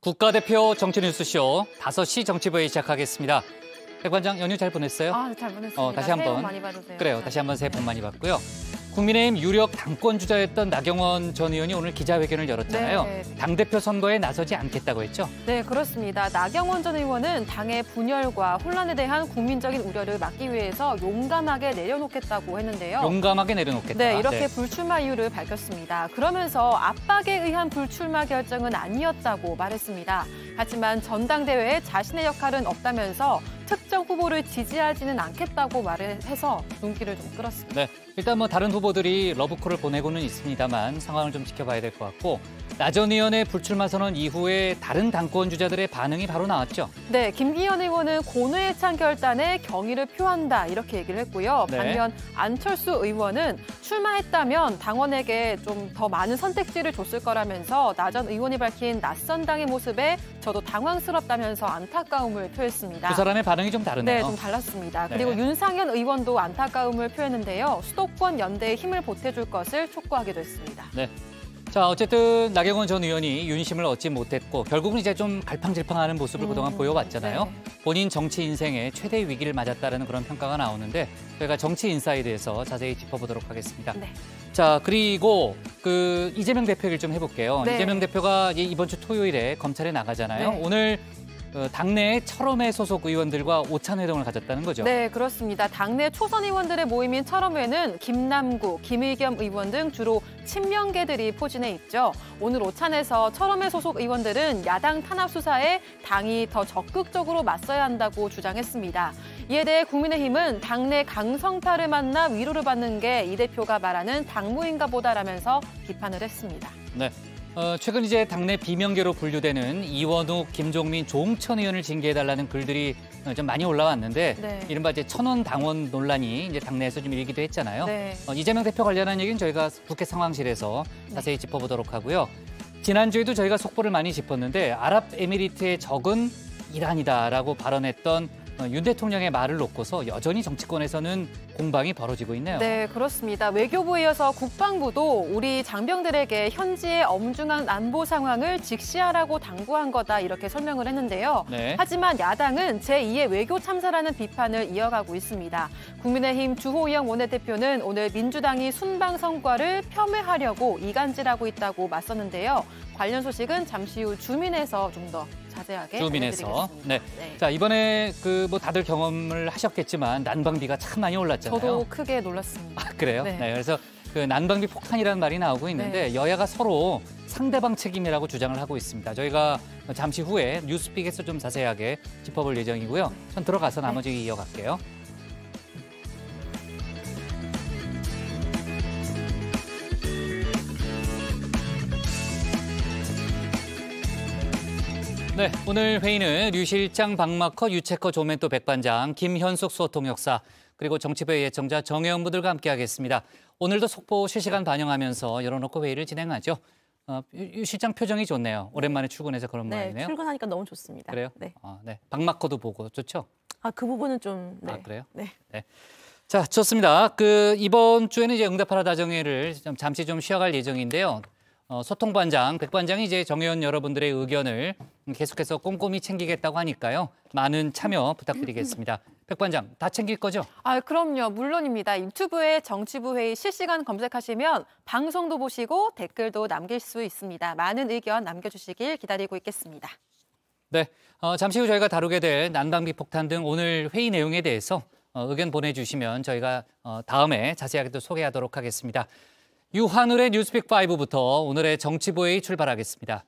국가대표 정치뉴스쇼 5시 정치부회 시작하겠습니다. 백 관장 연휴 잘 보냈어요? 잘 보냈습니다. 다시 한번 새해 복 많이 받으세요. 그래요. 다시 한번 새해 복 많이 받고요. 국민의힘 유력 당권 주자였던 나경원 전 의원이 오늘 기자회견을 열었잖아요. 네. 당대표 선거에 나서지 않겠다고 했죠? 네, 그렇습니다. 나경원 전 의원은 당의 분열과 혼란에 대한 국민적인 우려를 막기 위해서 용감하게 내려놓겠다고 했는데요. 용감하게 내려놓겠다. 네, 이렇게 불출마 이유를 밝혔습니다. 그러면서 압박에 의한 불출마 결정은 아니었다고 말했습니다. 하지만 전당대회에 자신의 역할은 없다면서 특정 후보를 지지하지는 않겠다고 말을 해서 눈길을 좀 끌었습니다. 네, 일단 다른 후보들이 러브콜을 보내고는 있습니다만 상황을 좀 지켜봐야 될 것 같고, 나 전 의원의 불출마 선언 이후에 다른 당권 주자들의 반응이 바로 나왔죠. 네, 김기현 의원은 고뇌찬 결단에 경의를 표한다 이렇게 얘기를 했고요. 네. 반면 안철수 의원은 출마했다면 당원에게 좀 더 많은 선택지를 줬을 거라면서 나 전 의원이 밝힌 낯선 당의 모습에 저도 당황스럽다면서 안타까움을 표했습니다. 두 사람의 반응이 좀 다르네요. 네, 좀 달랐습니다. 네. 그리고 윤상현 의원도 안타까움을 표했는데요. 수도권 연대에 힘을 보태줄 것을 촉구하기도 했습니다. 네. 자, 어쨌든 나경원 전 의원이 윤심을 얻지 못했고 결국은 이제 좀 갈팡질팡하는 모습을 그동안 보여왔잖아요. 네. 본인 정치 인생의 최대 위기를 맞았다는 그런 평가가 나오는데 저희가 정치 인사이드에서 자세히 짚어보도록 하겠습니다. 네. 자, 그리고 이재명 대표 얘기를 좀 해볼게요. 네. 이재명 대표가 이번 주 토요일에 검찰에 나가잖아요. 네. 오늘 당내 철험회 소속 의원들과 오찬회동을 가졌다는 거죠. 네, 그렇습니다. 당내 초선 의원들의 모임인 철험회는 김남구, 김의겸 의원 등 주로 친명계들이 포진해 있죠. 오늘 오찬에서 철험회 소속 의원들은 야당 탄압 수사에 당이 더 적극적으로 맞서야 한다고 주장했습니다. 이에 대해 국민의힘은 당내 강성파를 만나 위로를 받는 게 이 대표가 말하는 당무인가 보다라면서 비판을 했습니다. 네. 최근 이제 당내 비명계로 분류되는 이원욱, 김종민, 조홍천 의원을 징계해달라는 글들이 좀 많이 올라왔는데 네. 이른바 이제 천원 당원 논란이 이제 당내에서 좀 일기도 했잖아요. 네. 이재명 대표 관련한 얘기는 저희가 국회 상황실에서 자세히 짚어보도록 하고요. 지난주에도 저희가 속보를 많이 짚었는데 아랍에미리트의 적은 이란이다라고 발언했던 윤 대통령의 말을 놓고서 여전히 정치권에서는 공방이 벌어지고 있네요. 네, 그렇습니다. 외교부에 이어서 국방부도 우리 장병들에게 현지의 엄중한 안보 상황을 직시하라고 당부한 거다 이렇게 설명을 했는데요. 네. 하지만 야당은 제2의 외교 참사라는 비판을 이어가고 있습니다. 국민의힘 주호영 원내대표는 오늘 민주당이 순방 성과를 폄훼하려고 이간질하고 있다고 맞섰는데요. 관련 소식은 잠시 후 주민에서 좀 더 자세하게 주민에서. 알려드리겠습니다. 네. 자, 이번에 다들 경험을 하셨겠지만 난방비가 참 많이 올랐잖아요. 저도 크게 놀랐습니다. 그래요? 네. 네. 그래서 난방비 폭탄이라는 말이 나오고 있는데 네. 여야가 서로 상대방 책임이라고 주장을 하고 있습니다. 저희가 잠시 후에 뉴스픽에서 좀 자세하게 짚어볼 예정이고요. 전 들어가서 나머지 이어갈게요. 네, 오늘 회의는 류 실장, 박마커, 유채커, 조멘토 백반장, 김현숙 수호통역사, 그리고 정치부의 예청자 정혜영 분들과 함께하겠습니다. 오늘도 속보 실시간 반영하면서 열어놓고 회의를 진행하죠. 유 실장 표정이 좋네요. 오랜만에 출근해서 그런 모양이네요. 네, 출근하니까 너무 좋습니다. 그래요? 네. 네. 박마커도 보고 좋죠? 그 부분은 좀 네. 그래요? 네. 네. 자, 좋습니다. 이번 주에는 이제 응답하라 다정회를 잠시 좀 쉬어갈 예정인데요. 소통반장, 백반장이 이제 정의원 여러분들의 의견을 계속해서 꼼꼼히 챙기겠다고 하니까요. 많은 참여 부탁드리겠습니다. 백반장, 다 챙길 거죠? 그럼요. 물론입니다. 유튜브에 정치부 회의 실시간 검색하시면 방송도 보시고 댓글도 남길 수 있습니다. 많은 의견 남겨주시길 기다리고 있겠습니다. 네, 잠시 후 저희가 다루게 될 난방비 폭탄 등 오늘 회의 내용에 대해서 의견 보내주시면 저희가 다음에 자세하게 또 소개하도록 하겠습니다. 유한울의 뉴스픽 5부터 오늘의 정치부회의 출발하겠습니다.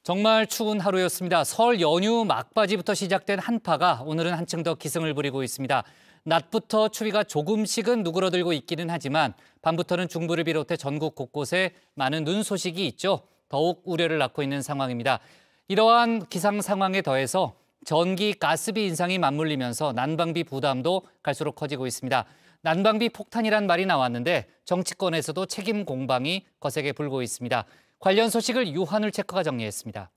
정말 추운 하루였습니다. 설 연휴 막바지부터 시작된 한파가 오늘은 한층 더 기승을 부리고 있습니다. 낮부터 추위가 조금씩은 누그러들고 있기는 하지만 밤부터는 중부를 비롯해 전국 곳곳에 많은 눈 소식이 있죠. 더욱 우려를 낳고 있는 상황입니다. 이러한 기상 상황에 더해서 전기, 가스비 인상이 맞물리면서 난방비 부담도 갈수록 커지고 있습니다. 난방비 폭탄이란 말이 나왔는데 정치권에서도 책임 공방이 거세게 불고 있습니다. 관련 소식을 유한울 체커가 정리했습니다.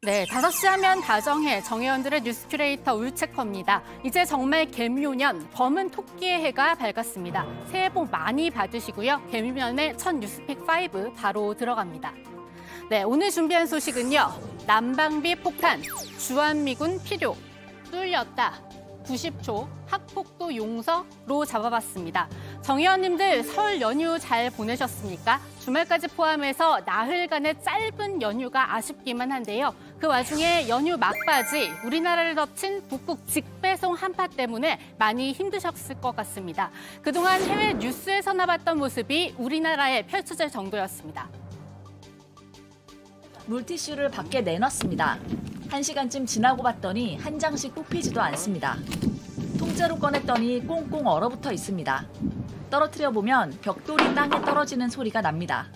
네, 5시 하면 다정해 정혜원들의 뉴스 큐레이터 울체커입니다. 이제 정말 개묘년 검은 토끼의 해가 밝았습니다. 새해 복 많이 받으시고요. 개묘년의 첫 뉴스픽 5 바로 들어갑니다. 네, 오늘 준비한 소식은요. 난방비 폭탄, 주한미군 필요, 뚫렸다, 90초, 학폭도 용서로 잡아봤습니다. 정의원님들 설 연휴 잘 보내셨습니까? 주말까지 포함해서 나흘간의 짧은 연휴가 아쉽기만 한데요. 그 와중에 연휴 막바지 우리나라를 덮친 북극 직배송 한파 때문에 많이 힘드셨을 것 같습니다. 그동안 해외 뉴스에서나 봤던 모습이 우리나라에 펼쳐질 정도였습니다. 물티슈를 밖에 내놨습니다. 1시간쯤 지나고 봤더니 한 장씩 뽑히지도 않습니다. 통째로 꺼냈더니 꽁꽁 얼어붙어 있습니다. 떨어뜨려 보면 벽돌이 땅에 떨어지는 소리가 납니다.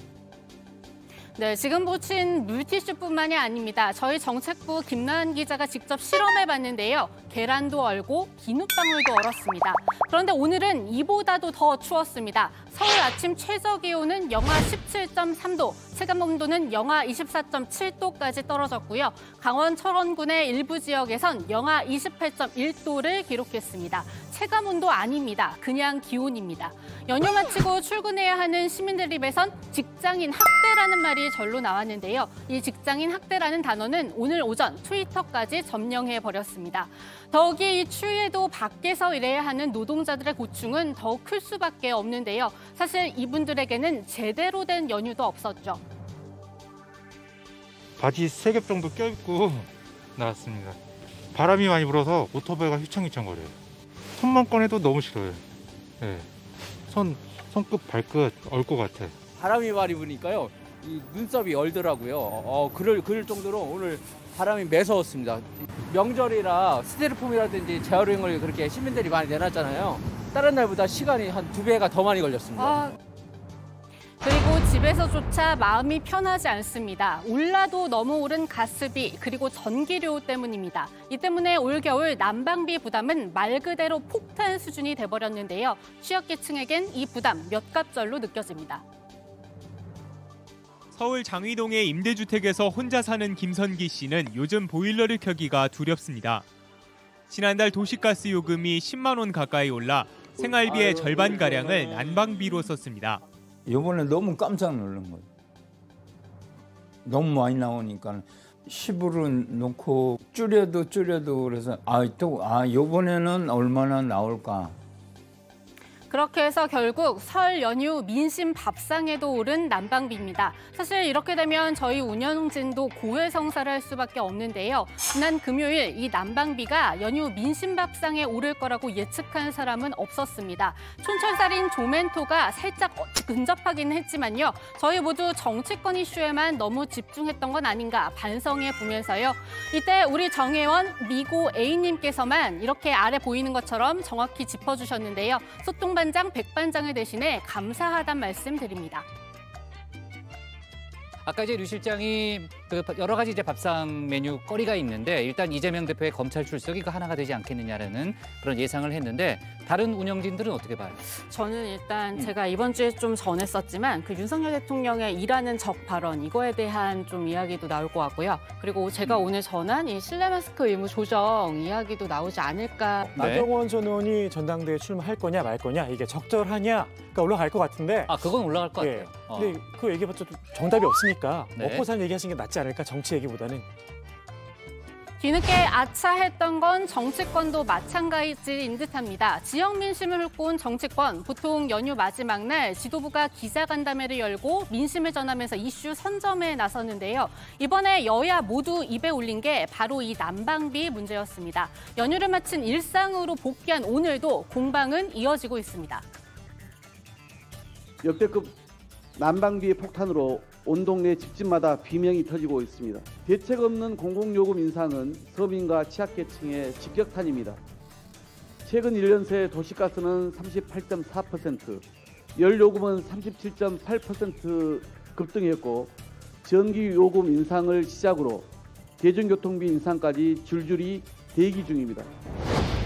네, 지금 보신 물티슈뿐만이 아닙니다. 저희 정책부 김나은 기자가 직접 실험해봤는데요. 계란도 얼고 비눗방울도 얼었습니다. 그런데 오늘은 이보다도 더 추웠습니다. 서울 아침 최저기온은 영하 17.3도, 체감온도는 영하 24.7도까지 떨어졌고요. 강원 철원군의 일부 지역에선 영하 28.1도를 기록했습니다. 체감온도 아닙니다. 그냥 기온입니다. 연휴 마치고 출근해야 하는 시민들 입에선 직장인 학대라는 말이 절로 나왔는데요. 이 직장인 학대라는 단어는 오늘 오전 트위터까지 점령해버렸습니다. 더욱이 이 추위에도 밖에서 일해야 하는 노동자들의 고충은 더욱 클 수밖에 없는데요. 사실 이분들에게는 제대로 된 연휴도 없었죠. 바지 3겹 정도 껴입고 나왔습니다. 바람이 많이 불어서 오토바이가 휘청휘청거려요. 손만 꺼내도 너무 싫어요. 네. 손끝 발끝 얼 것 같아. 바람이 많이 부니까요. 이 눈썹이 얼더라고요. 그럴 정도로 오늘 바람이 매서웠습니다. 명절이라 스테로폼이라든지 재활용을 그렇게 시민들이 많이 내놨잖아요. 다른 날보다 시간이 한 2배가 더 많이 걸렸습니다. 그리고 집에서조차 마음이 편하지 않습니다. 올라도 너무 오른 가스비 그리고 전기료 때문입니다. 이 때문에 올겨울 난방비 부담은 말 그대로 폭탄 수준이 돼버렸는데요. 취약계층에겐 이 부담 몇 갑절로 느껴집니다. 서울 장위동의 임대주택에서 혼자 사는 김선기 씨는 요즘 보일러를 켜기가 두렵습니다. 지난달 도시가스 요금이 10만 원 가까이 올라 생활비의 절반가량을 난방비로 썼습니다. 이번에 너무 깜짝 놀란 거예요. 너무 많이 나오니까 10으로 놓고 줄여도 그래서 이번에는 얼마나 나올까. 그렇게 해서 결국 설 연휴 민심 밥상에도 오른 난방비입니다. 사실 이렇게 되면 저희 운영진도 고해성사를 할 수밖에 없는데요. 지난 금요일 이 난방비가 연휴 민심 밥상에 오를 거라고 예측한 사람은 없었습니다. 촌철살인 조멘토가 살짝 근접하기는 했지만요. 저희 모두 정치권 이슈에만 너무 집중했던 건 아닌가 반성해 보면서요. 이때 우리 정혜원 미고 A님께서만 이렇게 아래 보이는 것처럼 정확히 짚어주셨는데요. 소통반장 백반장을 대신해 감사하단 말씀드립니다. 아까 이제 류 실장이 여러 가지 이제 밥상 메뉴 거리가 있는데 일단 이재명 대표의 검찰 출석이 그 하나가 되지 않겠느냐라는 그런 예상을 했는데 다른 운영진들은 어떻게 봐요? 저는 일단 제가 이번 주에 좀 전했었지만 그 윤석열 대통령의 일하는 적 발언 이거에 대한 좀 이야기도 나올 것 같고요. 그리고 제가 오늘 전한 이 실내 마스크 의무 조정 이야기도 나오지 않을까. 나경원 전 의원이 전당대회 출마할 거냐 말 거냐 이게 적절하냐 그러니까 올라갈 것 같은데. 그건 올라갈 것 같아요. 근데 그 얘기봤자 정답이 없으니까 네. 먹고 산 얘기하시는 게 낫지 않을까 정치 얘기보다는. 뒤늦게 아차했던 건 정치권도 마찬가지인 듯합니다. 지역 민심을 훑고 정치권, 보통 연휴 마지막 날 지도부가 기자간담회를 열고 민심을 전하면서 이슈 선점에 나섰는데요. 이번에 여야 모두 입에 올린 게 바로 이 난방비 문제였습니다. 연휴를 마친 일상으로 복귀한 오늘도 공방은 이어지고 있습니다. 역대급 난방비의 폭탄으로 온 동네 집집마다 비명이 터지고 있습니다. 대책 없는 공공요금 인상은 서민과 취약계층의 직격탄입니다. 최근 1년 새 도시가스는 38.4%, 열요금은 37.8% 급등했고 전기요금 인상을 시작으로 대중교통비 인상까지 줄줄이 대기 중입니다.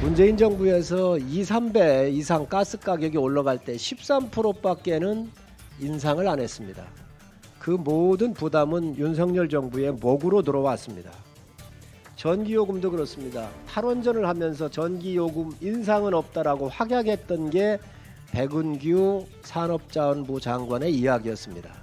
문재인 정부에서 2, 3배 이상 가스 가격이 올라갈 때 13%밖에는 인상을 안 했습니다. 그 모든 부담은 윤석열 정부의 목으로 들어왔습니다. 전기요금도 그렇습니다. 탈원전을 하면서 전기요금 인상은 없다라고 확약했던 게 백운규 산업자원부 장관의 이야기였습니다.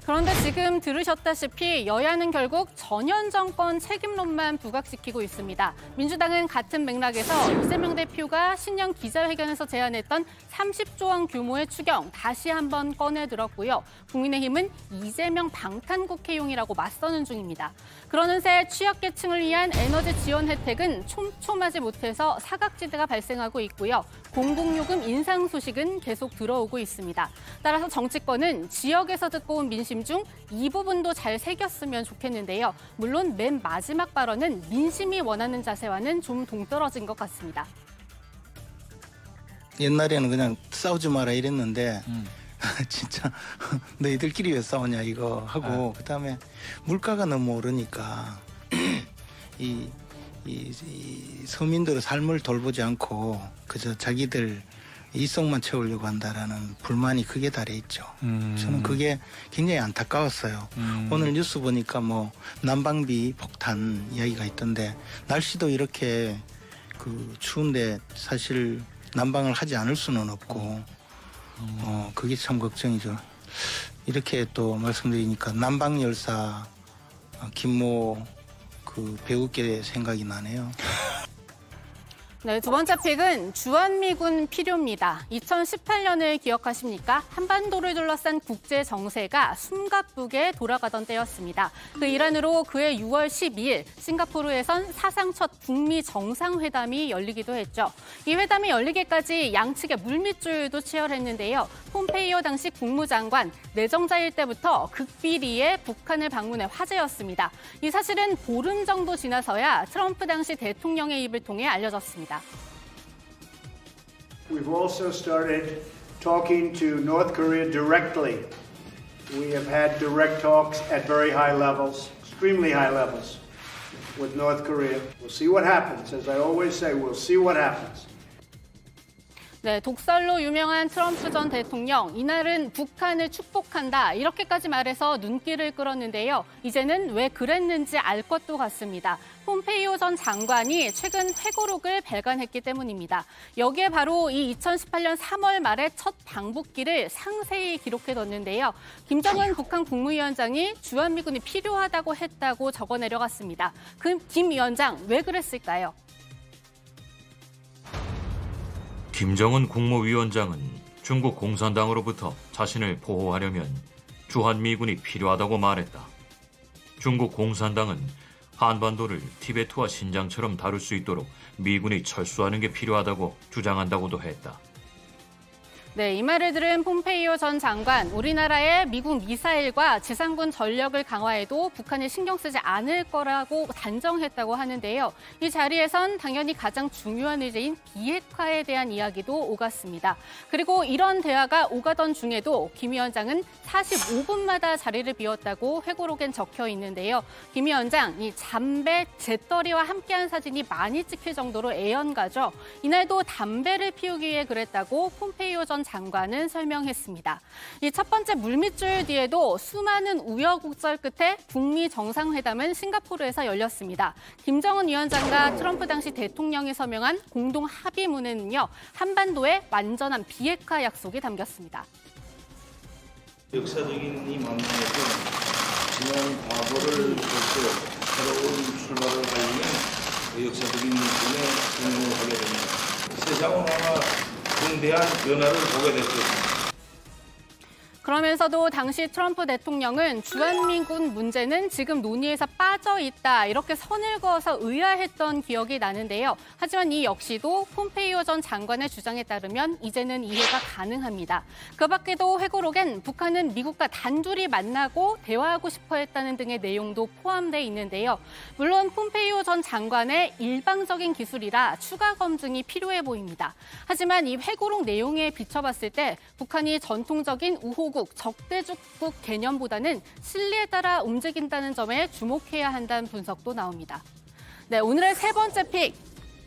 그런데 지금 들으셨다시피 여야는 결국 전현 정권 책임론만 부각시키고 있습니다. 민주당은 같은 맥락에서 이재명 대표가 신년 기자회견에서 제안했던 30조 원 규모의 추경 다시 한번 꺼내들었고요. 국민의힘은 이재명 방탄국회용이라고 맞서는 중입니다. 그러는 새 취약계층을 위한 에너지 지원 혜택은 촘촘하지 못해서 사각지대가 발생하고 있고요. 공공요금 인상 소식은 계속 들어오고 있습니다. 따라서 정치권은 지역에서 듣고 온 민심 중 이 부분도 잘 새겼으면 좋겠는데요. 물론 맨 마지막 발언은 민심이 원하는 자세와는 좀 동떨어진 것 같습니다. 옛날에는 그냥 싸우지 마라 이랬는데 진짜 너희들끼리 왜 싸우냐 이거 하고 그다음에 물가가 너무 오르니까 이 서민들의 삶을 돌보지 않고 그저 자기들 이성만 채우려고 한다라는 불만이 크게 달해 있죠. 저는 그게 굉장히 안타까웠어요. 오늘 뉴스 보니까 뭐 난방비 폭탄 이야기가 있던데 날씨도 이렇게 그 추운데 사실 난방을 하지 않을 수는 없고 그게 참 걱정이죠. 이렇게 또 말씀드리니까 난방열사 김모 그 배우께 생각이 나네요. 네, 두 번째 픽은 주한미군 필요입니다. 2018년을 기억하십니까? 한반도를 둘러싼 국제 정세가 숨가쁘게 돌아가던 때였습니다. 그 일환으로 그해 6월 12일 싱가포르에선 사상 첫 북미 정상회담이 열리기도 했죠. 이 회담이 열리기까지 양측의 물밑줄도 치열했는데요. 폼페이오 당시 국무장관 내정자일 때부터 극비리에 북한을 방문해 화제였습니다. 이 사실은 보름 정도 지나서야 트럼프 당시 대통령의 입을 통해 알려졌습니다. We've also started talking to North Korea directly. We have had direct talks at very high levels, extremely high levels, with North Korea. We'll see what happens. As I always say, we'll see what happens. 네, 독설로 유명한 트럼프 전 대통령, 이날은 북한을 축복한다 이렇게까지 말해서 눈길을 끌었는데요. 이제는 왜 그랬는지 알 것도 같습니다. 폼페이오 전 장관이 최근 회고록을 발간했기 때문입니다. 여기에 바로 이 2018년 3월 말에 첫 방북기를 상세히 기록해뒀는데요. 김정은 북한 국무위원장이 주한미군이 필요하다고 했다고 적어내려갔습니다. 그 김 위원장 왜 그랬을까요? 김정은 국무위원장은 중국 공산당으로부터 자신을 보호하려면 주한미군이 필요하다고 말했다. 중국 공산당은 한반도를 티베트와 신장처럼 다룰 수 있도록 미군이 철수하는 게 필요하다고 주장한다고도 했다. 네, 이 말을 들은 폼페이오 전 장관, 우리나라의 미국 미사일과 지상군 전력을 강화해도 북한이 신경 쓰지 않을 거라고 단정했다고 하는데요. 이 자리에선 당연히 가장 중요한 의제인 비핵화에 대한 이야기도 오갔습니다. 그리고 이런 대화가 오가던 중에도 김 위원장은 45분마다 자리를 비웠다고 회고록엔 적혀 있는데요. 김 위원장, 이 잠배, 재떨이와 함께한 사진이 많이 찍힐 정도로 애연가죠. 이날도 담배를 피우기 위해 그랬다고 폼페이오 전 장관은 설명했습니다. 이 첫 번째 물밑줄 뒤에도 수많은 우여곡절 끝에 북미 정상회담은 싱가포르에서 열렸습니다. 김정은 위원장과 트럼프 당시 대통령이 서명한 공동 합의문에는요, 한반도의 완전한 비핵화 약속이 담겼습니다. 역사적인 이 만남에서 지난 과거를 펼쳐 새로운 출발을 알리는 역사적인 문에 공헌을 하게 됩니다. 세상은 아마 중대한 변화를 보게 될 것입니다. 그러면서도 당시 트럼프 대통령은 주한미군 문제는 지금 논의에서 빠져 있다 이렇게 선을 그어서 의아했던 기억이 나는데요. 하지만 이 역시도 폼페이오 전 장관의 주장에 따르면 이제는 이해가 가능합니다. 그 밖에도 회고록엔 북한은 미국과 단둘이 만나고 대화하고 싶어 했다는 등의 내용도 포함돼 있는데요. 물론 폼페이오 전 장관의 일방적인 기술이라 추가 검증이 필요해 보입니다. 하지만 이 회고록 내용에 비춰봤을 때 북한이 전통적인 우호국, 적대국국 개념보다는 실리에 따라 움직인다는 점에 주목해야 한다는 분석도 나옵니다. 네, 오늘의 세 번째 픽,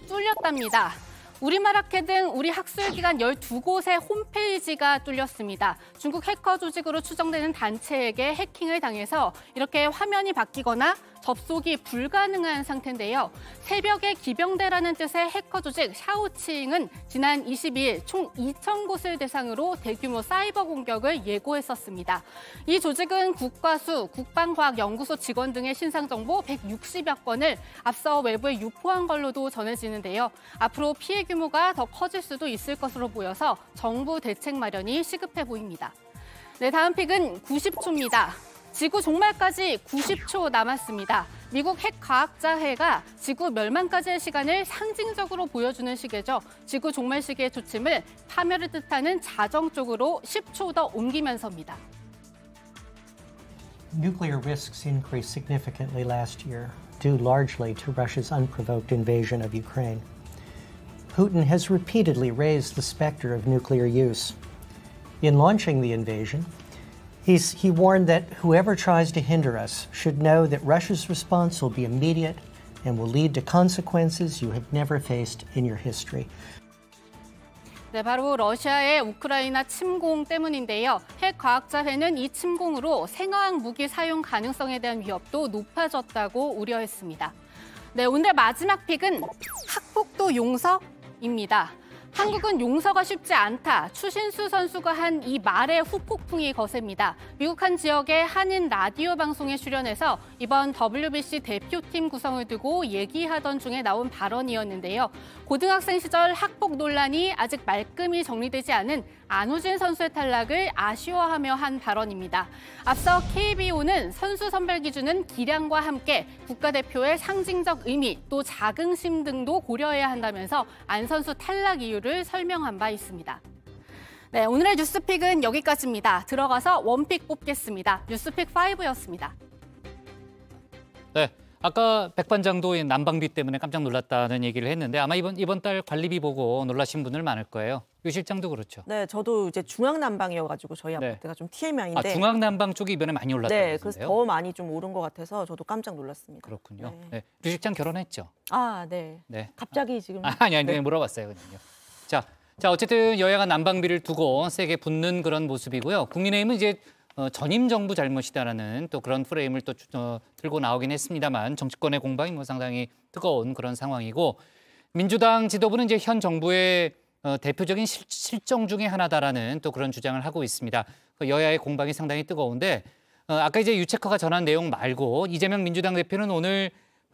뚫렸답니다. 우리말학회 등 우리 학술기관 12곳의 홈페이지가 뚫렸습니다. 중국 해커 조직으로 추정되는 단체에게 해킹을 당해서 이렇게 화면이 바뀌거나 접속이 불가능한 상태인데요. 새벽에 기병대라는 뜻의 해커 조직 샤오칭은 지난 22일 총 2,000곳을 대상으로 대규모 사이버 공격을 예고했었습니다. 이 조직은 국과수, 국방과학연구소 직원 등의 신상 정보 160여 건을 앞서 외부에 유포한 걸로도 전해지는데요. 앞으로 피해 규모가 더 커질 수도 있을 것으로 보여서 정부 대책 마련이 시급해 보입니다. 네, 다음 픽은 90초입니다. 지구 종말까지 90초 남았습니다. 미국 핵과학자회가 지구 멸망까지의 시간을 상징적으로 보여주는 시계죠. 지구 종말 시기의 조침을 파멸을 뜻하는 자정 쪽으로 10초 더 옮기면서입니다. Nuclear risks increased significantly last year, due largely to Russia's unprovoked invasion of Ukraine. Putin has repeatedly raised the specter of nuclear use. In launching the invasion, he warned that whoever tries to hinder us should know that Russia's response will be immediate and will lead to consequences you have never faced in your history. 네, 바로 러시아의 우크라이나 침공 때문인데요. 핵과학자회는 이 침공으로 생화학 무기 사용 가능성에 대한 위협도 높아졌다고 우려했습니다. 네, 오늘 마지막 픽은 학폭도 용서입니다. 한국은 용서가 쉽지 않다. 추신수 선수가 한 이 말의 후폭풍이 거셉니다. 미국 한 지역의 한인 라디오 방송에 출연해서 이번 WBC 대표팀 구성을 두고 얘기하던 중에 나온 발언이었는데요. 고등학생 시절 학폭 논란이 아직 말끔히 정리되지 않은 안우진 선수의 탈락을 아쉬워하며 한 발언입니다. 앞서 KBO는 선수 선발 기준은 기량과 함께 국가대표의 상징적 의미 또 자긍심 등도 고려해야 한다면서 안 선수 탈락 이유를 설명한 바 있습니다. 네, 오늘의 뉴스픽은 여기까지입니다. 들어가서 원픽 뽑겠습니다. 뉴스픽 5였습니다. 네, 아까 백반장도 난방비 때문에 깜짝 놀랐다는 얘기를 했는데 아마 이번 달 관리비 보고 놀라신 분들 많을 거예요. 유 실장도 그렇죠. 네, 저도 이제 중앙난방이어가지고 저희 아파트가 좀 TMI인데. 중앙난방 쪽이 이번에 많이 올랐다고 네, 그래서 더 많이 좀 오른 것 같아서 저도 깜짝 놀랐습니다. 그렇군요. 네. 유 실장 결혼했죠? 아, 네. 갑자기 지금. 아니, 물어봤어요. 그냥요. 자, 어쨌든 여야가 난방비를 두고 세게 붙는 그런 모습이고요. 국민의힘은 이제 전임 정부 잘못이다라는 또 그런 프레임을 또 들고 나오긴 했습니다만 정치권의 공방이 뭐 상당히 뜨거운 그런 상황이고 민주당 지도부는 이제 현 정부의 대표적인 실정 중에 하나다라는 또 그런 주장을 하고 있습니다. 여야의 공방이 상당히 뜨거운데 아까 이제 유체커가 전한 내용 말고 이재명 민주당 대표는 오늘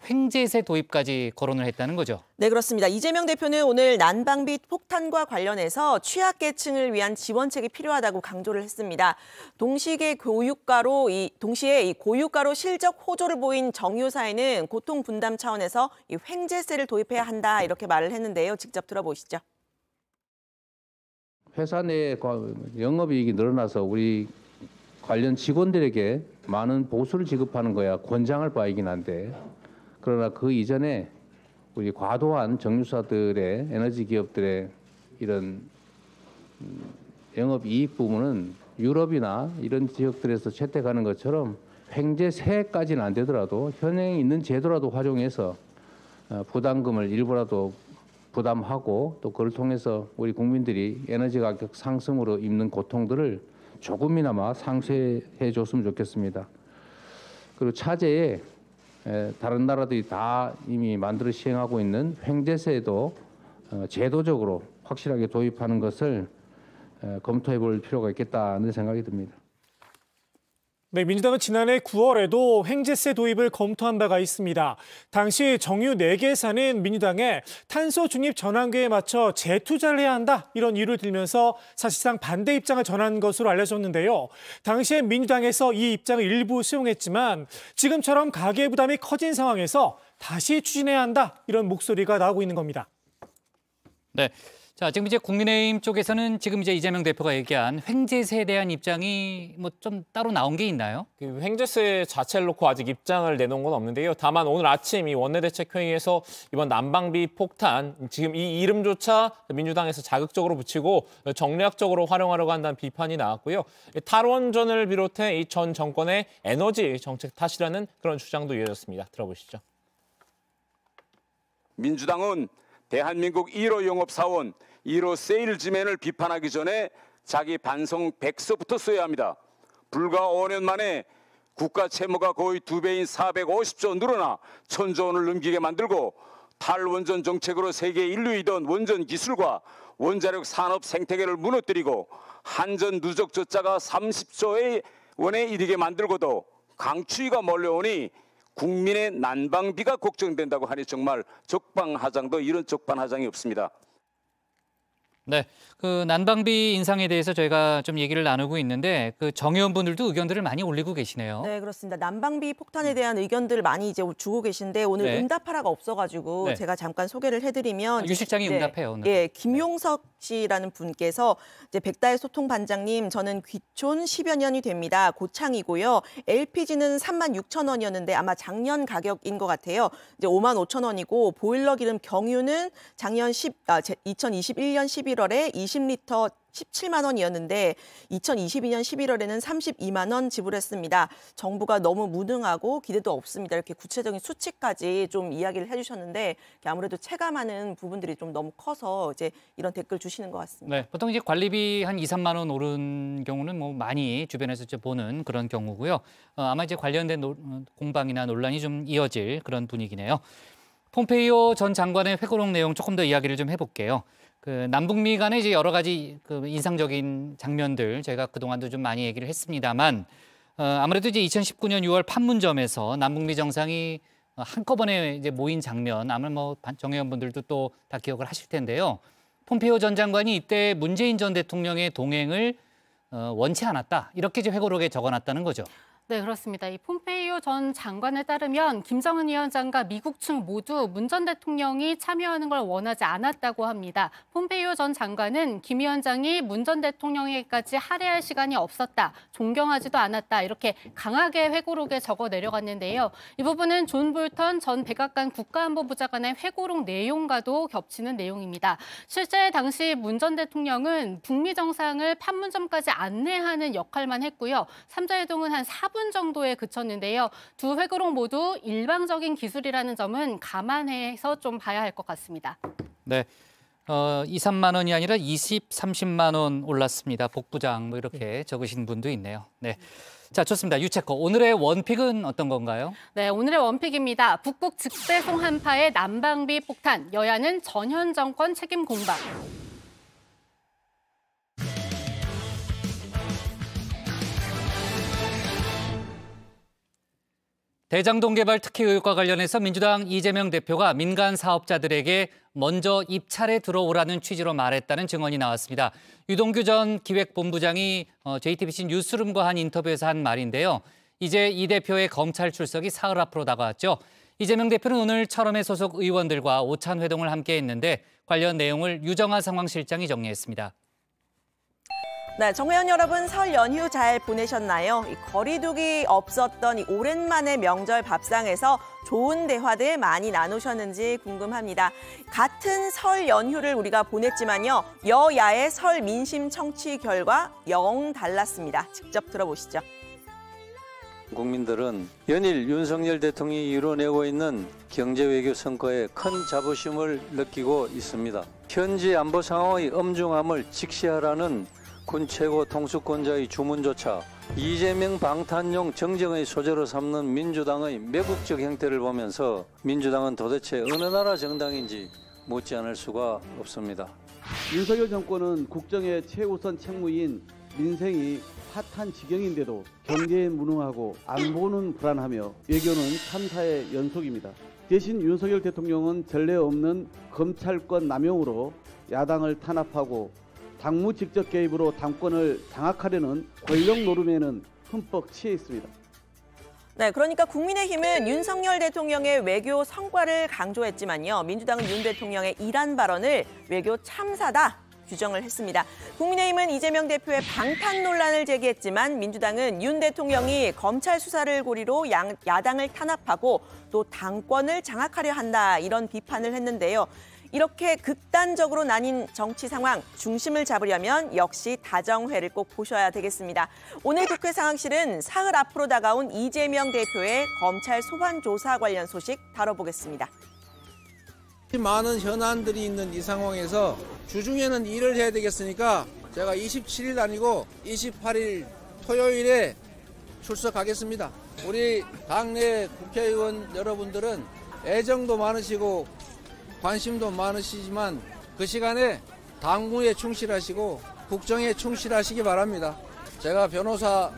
횡재세 도입까지 거론을 했다는 거죠. 네, 그렇습니다. 이재명 대표는 오늘 난방비 폭탄과 관련해서 취약계층을 위한 지원책이 필요하다고 강조를 했습니다. 동시에 고유가로 실적 호조를 보인 정유사에는 고통 분담 차원에서 이 횡재세를 도입해야 한다 이렇게 말을 했는데요. 직접 들어보시죠. 회사 내 영업이익이 늘어나서 우리 관련 직원들에게 많은 보수를 지급하는 거야 권장할 바이긴 한데 그러나 그 이전에 우리 과도한 정유사들의 에너지 기업들의 이런 영업이익 부분은 유럽이나 이런 지역들에서 채택하는 것처럼 횡재세까지는 안 되더라도 현행에 있는 제도라도 활용해서 부담금을 일부라도 부담하고 또 그걸 통해서 우리 국민들이 에너지 가격 상승으로 입는 고통들을 조금이나마 상쇄해 줬으면 좋겠습니다. 그리고 차제에 다른 나라들이 다 이미 만들어 시행하고 있는 횡재세도 제도적으로 확실하게 도입하는 것을 검토해 볼 필요가 있겠다는 생각이 듭니다. 네, 민주당은 지난해 9월에도 횡재세 도입을 검토한 바가 있습니다. 당시 정유 4개사는 민주당에 탄소 중립 전환계에 맞춰 재투자를 해야 한다 이런 이유를 들면서 사실상 반대 입장을 전한 것으로 알려졌는데요. 당시에 민주당에서 이 입장을 일부 수용했지만 지금처럼 가계부담이 커진 상황에서 다시 추진해야 한다 이런 목소리가 나오고 있는 겁니다. 네. 자, 지금 이제 국민의힘 쪽에서는 지금 이제 이재명 대표가 얘기한 횡재세에 대한 입장이 뭐 좀 따로 나온 게 있나요? 그 횡재세 자체를 놓고 아직 입장을 내놓은 건 없는데요. 다만 오늘 아침 이 원내대책회의에서 이번 난방비 폭탄 지금 이 이름조차 민주당에서 자극적으로 붙이고 정략적으로 활용하려고 한다는 비판이 나왔고요. 탈원전을 비롯해 이 전 정권의 에너지 정책 탓이라는 그런 주장도 이어졌습니다. 들어보시죠. 민주당은 대한민국 1호 영업사원 1호 세일즈맨을 비판하기 전에 자기 반성 백서부터 써야 합니다. 불과 5년 만에 국가 채무가 거의 2배인 450조 늘어나 1000조 원을 넘기게 만들고 탈원전 정책으로 세계 1위이던 원전 기술과 원자력 산업 생태계를 무너뜨리고 한전 누적 적자가 30조 원에 이르게 만들고도 강추위가 몰려오니 국민의 난방비가 걱정된다고 하니 정말 적반하장도 이런 적반하장이 없습니다. 네, 그 난방비 인상에 대해서 저희가 좀 얘기를 나누고 있는데 그 정의원분들도 의견들을 많이 올리고 계시네요. 네, 그렇습니다. 난방비 폭탄에 대한 의견들을 많이 이제 주고 계신데 오늘 네. 응답하라가 없어가지고 네. 제가 잠깐 소개를 해드리면 유 실장이 응답해요, 오늘. 예, 김용석 씨라는 분께서 이제 백다혜 소통반장님, 저는 귀촌 10여 년이 됩니다. 고창이고요. LPG는 36,000원이었는데 아마 작년 가격인 것 같아요. 이제 55,000원이고 보일러 기름 경유는 작년 2021년 11월에 20리터 17만 원이었는데 2022년 11월에는 32만 원 지불했습니다. 정부가 너무 무능하고 기대도 없습니다. 이렇게 구체적인 수치까지 좀 이야기를 해주셨는데 아무래도 체감하는 부분들이 좀 너무 커서 이제 이런 댓글 주시는 것 같습니다. 네, 보통 이제 관리비 한 2, 3만 원 오른 경우는 뭐 많이 주변에서 이제 보는 그런 경우고요. 아마 이제 관련된 공방이나 논란이 좀 이어질 그런 분위기네요. 폼페이오 전 장관의 회고록 내용 조금 더 이야기를 좀 해볼게요. 그 남북미 간의 이제 여러 가지 그 인상적인 장면들 저희가 그동안도 좀 많이 얘기를 했습니다만 아무래도 이제 2019년 6월 판문점에서 남북미 정상이 한꺼번에 이제 모인 장면 아마 뭐 정의원분들도 또 다 기억을 하실 텐데요. 폼페이오 전 장관이 이때 문재인 전 대통령의 동행을 원치 않았다 이렇게 이제 회고록에 적어놨다는 거죠. 네, 그렇습니다. 이 폼페이오 전 장관에 따르면 김정은 위원장과 미국 측 모두 문 전 대통령이 참여하는 걸 원하지 않았다고 합니다. 폼페이오 전 장관은 김 위원장이 문 전 대통령에게까지 할애할 시간이 없었다, 존경하지도 않았다 이렇게 강하게 회고록에 적어 내려갔는데요. 이 부분은 존 볼턴 전 백악관 국가안보부 장관의 회고록 내용과도 겹치는 내용입니다. 실제 당시 문 전 대통령은 북미 정상을 판문점까지 안내하는 역할만 했고요. 3자 회동은 한 4분 정도에 그쳤는데요. 두 회고록 모두 일방적인 기술이라는 점은 감안해서 좀 봐야 할 것 같습니다. 네, 2, 3만 원이 아니라 20, 30만 원 올랐습니다. 복부장 뭐 이렇게 적으신 분도 있네요. 네, 자 좋습니다. 유채커 오늘의 원픽은 어떤 건가요? 네, 오늘의 원픽입니다. 북극 직배송 한파의 난방비 폭탄, 여야는 전현 정권 책임 공방. 대장동 개발 특혜 의혹과 관련해서 민주당 이재명 대표가 민간 사업자들에게 먼저 입찰에 들어오라는 취지로 말했다는 증언이 나왔습니다. 유동규 전 기획본부장이 JTBC 뉴스룸과 한 인터뷰에서 한 말인데요. 이제 이 대표의 검찰 출석이 사흘 앞으로 다가왔죠. 이재명 대표는 오늘 철험회 소속 의원들과 오찬 회동을 함께 했는데 관련 내용을 유정아 상황실장이 정리했습니다. 네, 정의원 여러분 설 연휴 잘 보내셨나요? 거리두기 없었던 이 오랜만에 명절 밥상에서 좋은 대화들 많이 나누셨는지 궁금합니다. 같은 설 연휴를 우리가 보냈지만요. 여야의 설 민심 청취 결과 영 달랐습니다. 직접 들어보시죠. 국민들은 연일 윤석열 대통령이 이뤄내고 있는 경제외교 성과에 큰 자부심을 느끼고 있습니다. 현지 안보 상황의 엄중함을 직시하라는 군 최고 통수권자의 주문조차 이재명 방탄용 정쟁의 소재로 삼는 민주당의 매국적 행태를 보면서 민주당은 도대체 어느 나라 정당인지 묻지 않을 수가 없습니다. 윤석열 정권은 국정의 최우선 책무인 민생이 핫한 지경인데도 경제에 무능하고 안보는 불안하며 외교는 참사의 연속입니다. 대신 윤석열 대통령은 전례 없는 검찰권 남용으로 야당을 탄압하고 당무 직접 개입으로 당권을 장악하려는 권력 노름에는 흠뻑 취해 있습니다. 네, 그러니까 국민의힘은 윤석열 대통령의 외교 성과를 강조했지만요. 민주당은 윤 대통령의 이란 발언을 외교 참사다 규정을 했습니다. 국민의힘은 이재명 대표의 방탄 논란을 제기했지만 민주당은 윤 대통령이 검찰 수사를 고리로 야당을 탄압하고 또 당권을 장악하려 한다 이런 비판을 했는데요. 이렇게 극단적으로 나뉜 정치 상황 중심을 잡으려면 역시 다정회를 꼭 보셔야 되겠습니다. 오늘 국회 상황실은 사흘 앞으로 다가온 이재명 대표의 검찰 소환 조사 관련 소식 다뤄보겠습니다. 많은 현안들이 있는 이 상황에서 주중에는 일을 해야 되겠으니까 제가 27일 아니고 28일 토요일에 출석하겠습니다. 우리 당내 국회의원 여러분들은 애정도 많으시고 관심도 많으시지만 그 시간에 당무에 충실하시고 국정에 충실하시기 바랍니다. 제가 변호사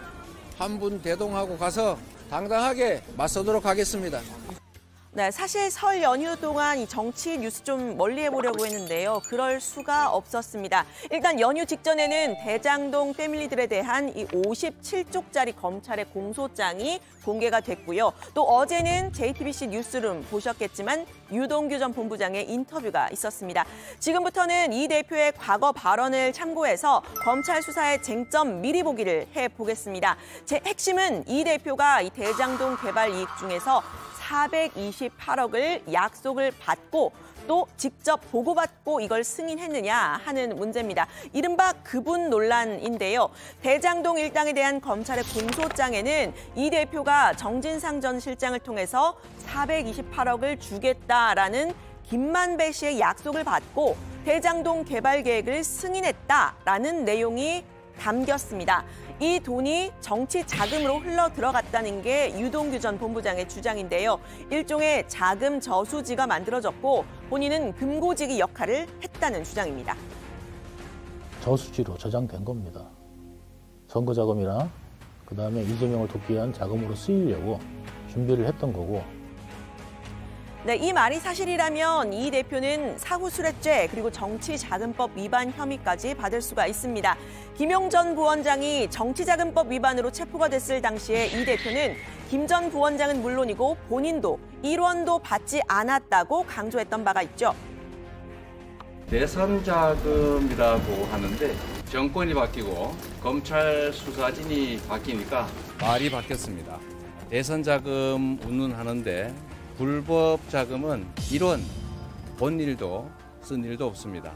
한 분 대동하고 가서 당당하게 맞서도록 하겠습니다. 네, 사실 설 연휴 동안 이 정치 뉴스 좀 멀리 해보려고 했는데요. 그럴 수가 없었습니다. 일단 연휴 직전에는 대장동 패밀리들에 대한 이 57쪽짜리 검찰의 공소장이 공개가 됐고요. 또 어제는 JTBC 뉴스룸 보셨겠지만 유동규 전 본부장의 인터뷰가 있었습니다. 지금부터는 이 대표의 과거 발언을 참고해서 검찰 수사의 쟁점 미리 보기를 해보겠습니다. 제 핵심은 이 대표가 이 대장동 개발 이익 중에서 428억을 약속을 받고 또 직접 보고받고 이걸 승인했느냐 하는 문제입니다. 이른바 그분 논란인데요. 대장동 일당에 대한 검찰의 공소장에는 이 대표가 정진상 전 실장을 통해서 428억을 주겠다라는 김만배 씨의 약속을 받고 대장동 개발 계획을 승인했다라는 내용이 담겼습니다. 이 돈이 정치 자금으로 흘러 들어갔다는 게 유동규 전 본부장의 주장인데요. 일종의 자금 저수지가 만들어졌고 본인은 금고지기 역할을 했다는 주장입니다. 저수지로 저장된 겁니다. 선거 자금이나 그다음에 이재명을 돕기 위한 자금으로 쓰이려고 준비를 했던 거고. 네, 이 말이 사실이라면 이 대표는 사후수뢰죄 그리고 정치자금법 위반 혐의까지 받을 수가 있습니다. 김용 전 부원장이 정치자금법 위반으로 체포가 됐을 당시에 이 대표는 김 전 부원장은 물론이고 본인도 1원도 받지 않았다고 강조했던 바가 있죠. 대선자금이라고 하는데 정권이 바뀌고 검찰 수사진이 바뀌니까 말이 바뀌었습니다. 대선자금 운운하는데 불법 자금은 1원 본 일도 쓴 일도 없습니다.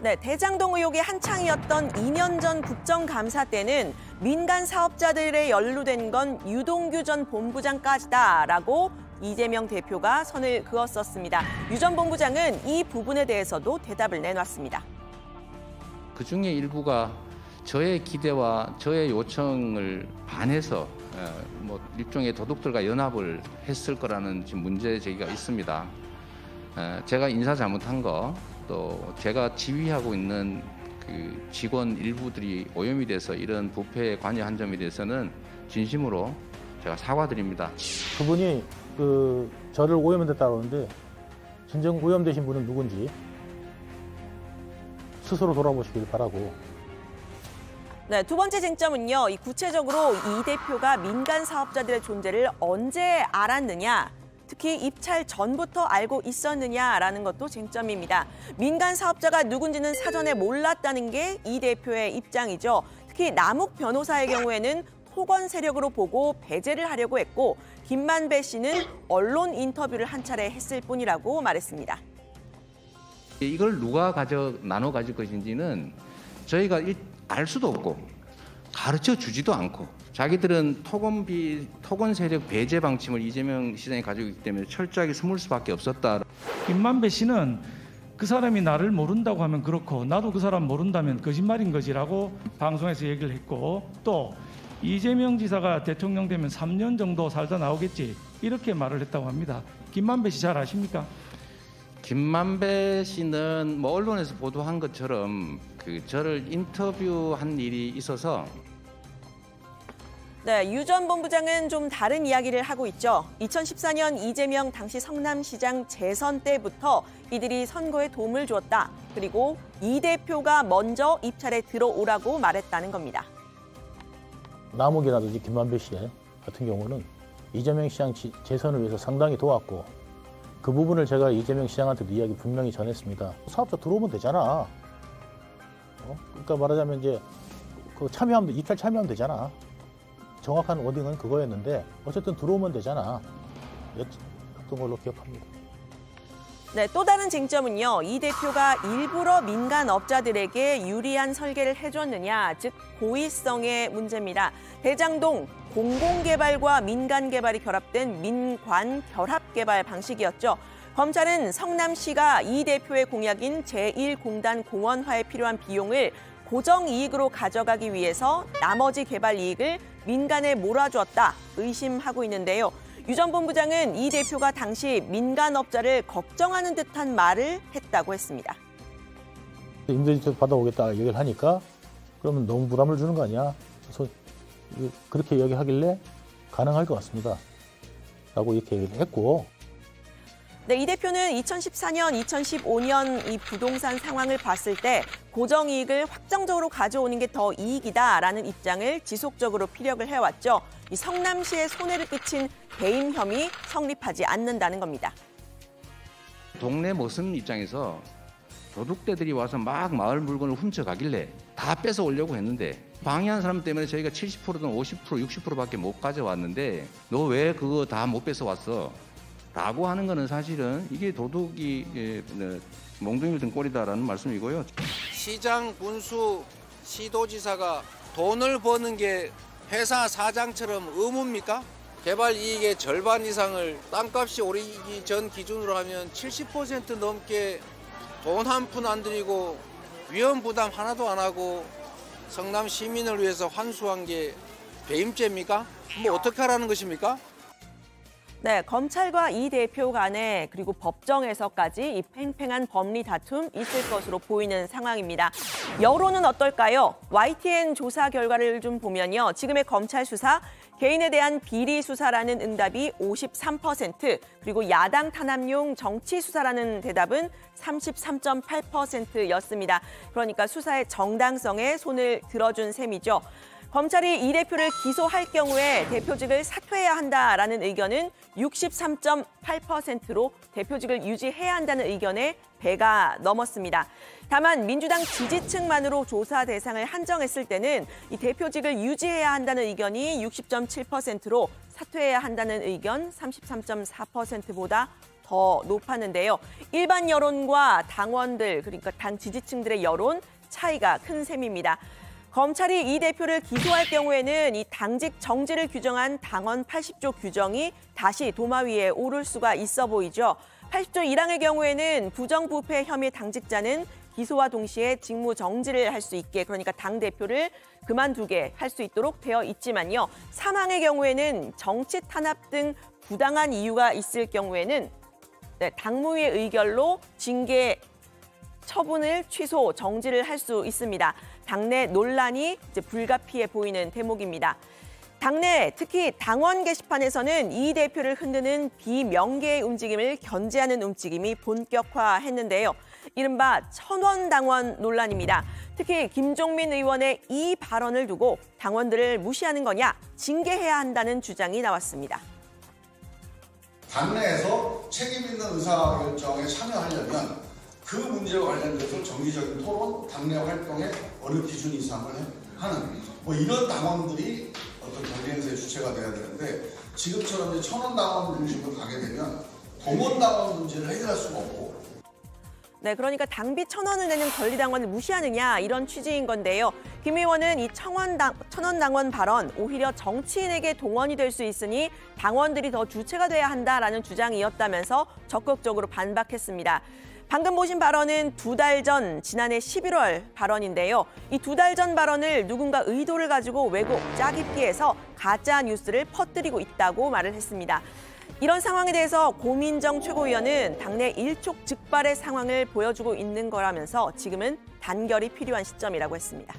네, 대장동 의혹이 한창이었던 2년 전 국정감사 때는 민간 사업자들에 연루된 건 유동규 전 본부장까지다라고 이재명 대표가 선을 그었었습니다. 유 전 본부장은 이 부분에 대해서도 대답을 내놨습니다. 그중에 일부가 저의 기대와 저의 요청을 반해서 뭐 일종의 도둑들과 연합을 했을 거라는 지금 문제 제기가 있습니다. 제가 인사 잘못한 거, 또 제가 지휘하고 있는 그 직원 일부들이 오염이 돼서 이런 부패에 관여한 점에 대해서는 진심으로 제가 사과드립니다. 그분이 저를 오염됐다고 하는데 진정 오염되신 분은 누군지 스스로 돌아보시길 바라고. 네, 두 번째 쟁점은요. 이 구체적으로 이 대표가 민간 사업자들의 존재를 언제 알았느냐, 특히 입찰 전부터 알고 있었느냐라는 것도 쟁점입니다. 민간 사업자가 누군지는 사전에 몰랐다는 게 이 대표의 입장이죠. 특히 남욱 변호사의 경우에는 토건 세력으로 보고 배제를 하려고 했고 김만배 씨는 언론 인터뷰를 한 차례 했을 뿐이라고 말했습니다. 이걸 누가 나눠 가질 것인지는 저희가 알 수도 없고 가르쳐 주지도 않고 자기들은 토건 세력 배제 방침을 이재명 시장이 가지고 있기 때문에 철저하게 숨을 수밖에 없었다. 김만배 씨는 그 사람이 나를 모른다고 하면 그렇고 나도 그 사람 모른다면 거짓말인 거지라고 방송에서 얘기를 했고 또 이재명 지사가 대통령 되면 3년 정도 살다 나오겠지 이렇게 말을 했다고 합니다. 김만배 씨 잘 아십니까? 김만배 씨는 뭐 언론에서 보도한 것처럼 저를 인터뷰한 일이 있어서 네, 유 전 본부장은 좀 다른 이야기를 하고 있죠. 2014년 이재명 당시 성남시장 재선 때부터 이들이 선거에 도움을 주었다. 그리고 이 대표가 먼저 입찰에 들어오라고 말했다는 겁니다. 남욱이라든지 김만배 씨 같은 경우는 이재명 시장 재선을 위해서 상당히 도왔고 그 부분을 제가 이재명 시장한테도 이야기 분명히 전했습니다. 사업자 들어오면 되잖아. 그러니까 말하자면 이제 입찰 참여하면 되잖아. 정확한 워딩은 그거였는데 어쨌든 들어오면 되잖아. 였던 걸로 기억합니다. 네, 또 다른 쟁점은요. 이 대표가 일부러 민간 업자들에게 유리한 설계를 해줬느냐, 즉 고의성의 문제입니다. 대장동 공공개발과 민간개발이 결합된 민관 결합개발 방식이었죠. 검찰은 성남시가 이 대표의 공약인 제1공단 공원화에 필요한 비용을 고정 이익으로 가져가기 위해서 나머지 개발 이익을 민간에 몰아주었다 의심하고 있는데요. 유 전 본부장은 이 대표가 당시 민간업자를 걱정하는 듯한 말을 했다고 했습니다. 임대주택 받아오겠다 얘기를 하니까 그러면 너무 부담을 주는 거 아니야? 그래서 그렇게 이야기하길래 가능할 것 같습니다. 라고 이렇게 얘기를 했고. 네, 이 대표는 2014년, 2015년 이 부동산 상황을 봤을 때 고정이익을 확정적으로 가져오는 게 더 이익이다라는 입장을 지속적으로 피력을 해왔죠. 이 성남시에 손해를 끼친 배임 혐의 성립하지 않는다는 겁니다. 동네 모습 입장에서 도둑대들이 와서 막 마을 물건을 훔쳐가길래 다 뺏어오려고 했는데 방해한 사람 때문에 저희가 70%든 50%, 60%밖에 못 가져왔는데 너 왜 그거 다 못 뺏어왔어? 라고 하는 거는 사실은 이게 도둑이 몽둥이를 든 꼴이다라는 말씀이고요. 시장, 군수, 시도지사가 돈을 버는 게 회사 사장처럼 의무입니까? 개발 이익의 절반 이상을 땅값이 오르기 전 기준으로 하면 70% 넘게 돈 한 푼 안 들이고 위험 부담 하나도 안 하고 성남 시민을 위해서 환수한 게 배임죄입니까? 뭐 어떻게 하라는 것입니까? 네, 검찰과 이 대표 간에 그리고 법정에서까지 이 팽팽한 법리 다툼 있을 것으로 보이는 상황입니다. 여론은 어떨까요? YTN 조사 결과를 좀 보면요. 지금의 검찰 수사, 개인에 대한 비리 수사라는 응답이 53%, 그리고 야당 탄압용 정치 수사라는 대답은 33.8%였습니다. 그러니까 수사의 정당성에 손을 들어준 셈이죠. 검찰이 이 대표를 기소할 경우에 대표직을 사퇴해야 한다라는 의견은 63.8%로 대표직을 유지해야 한다는 의견에 배가 넘었습니다. 다만 민주당 지지층만으로 조사 대상을 한정했을 때는 이 대표직을 유지해야 한다는 의견이 60.7%로 사퇴해야 한다는 의견 33.4%보다 더 높았는데요. 일반 여론과 당원들, 그러니까 당 지지층들의 여론 차이가 큰 셈입니다. 검찰이 이 대표를 기소할 경우에는 이 당직 정지를 규정한 당원 80조 규정이 다시 도마 위에 오를 수가 있어 보이죠. 80조 1항의 경우에는 부정부패 혐의 당직자는 기소와 동시에 직무 정지를 할 수 있게, 그러니까 당대표를 그만두게 할 수 있도록 되어 있지만요. 3항의 경우에는 정치 탄압 등 부당한 이유가 있을 경우에는 당무위의 의결로 징계 처분을 취소, 정지를 할 수 있습니다. 당내 논란이 이제 불가피해 보이는 대목입니다. 당내 특히 당원 게시판에서는 이 대표를 흔드는 비명계의 움직임을 견제하는 움직임이 본격화했는데요. 이른바 천원당원 논란입니다. 특히 김종민 의원의 이 발언을 두고 당원들을 무시하는 거냐, 징계해야 한다는 주장이 나왔습니다. 당내에서 책임 있는 의사결정에 참여하려면 그 문제와 관련돼서 정기적인 토론, 당내 활동에 어느 기준 이상을 하는 뭐 이런 당원들이 어떤 경제 행사의 주체가 돼야 되는데 지금처럼 이제 천원당원 중심으로 가게 되면 동원당원 문제를 해결할 수가 없고. 네, 그러니까 당비 1,000원을 내는 권리당원을 무시하느냐 이런 취지인 건데요. 김 의원은 이 천원당원 발언 오히려 정치인에게 동원이 될 수 있으니 당원들이 더 주체가 돼야 한다라는 주장이었다면서 적극적으로 반박했습니다. 방금 보신 발언은 2달 전 지난해 11월 발언인데요. 이 2달 전 발언을 누군가 의도를 가지고 왜곡, 짜깁기 해서 가짜 뉴스를 퍼뜨리고 있다고 말을 했습니다. 이런 상황에 대해서 고민정 최고위원은 당내 일촉즉발의 상황을 보여주고 있는 거라면서 지금은 단결이 필요한 시점이라고 했습니다.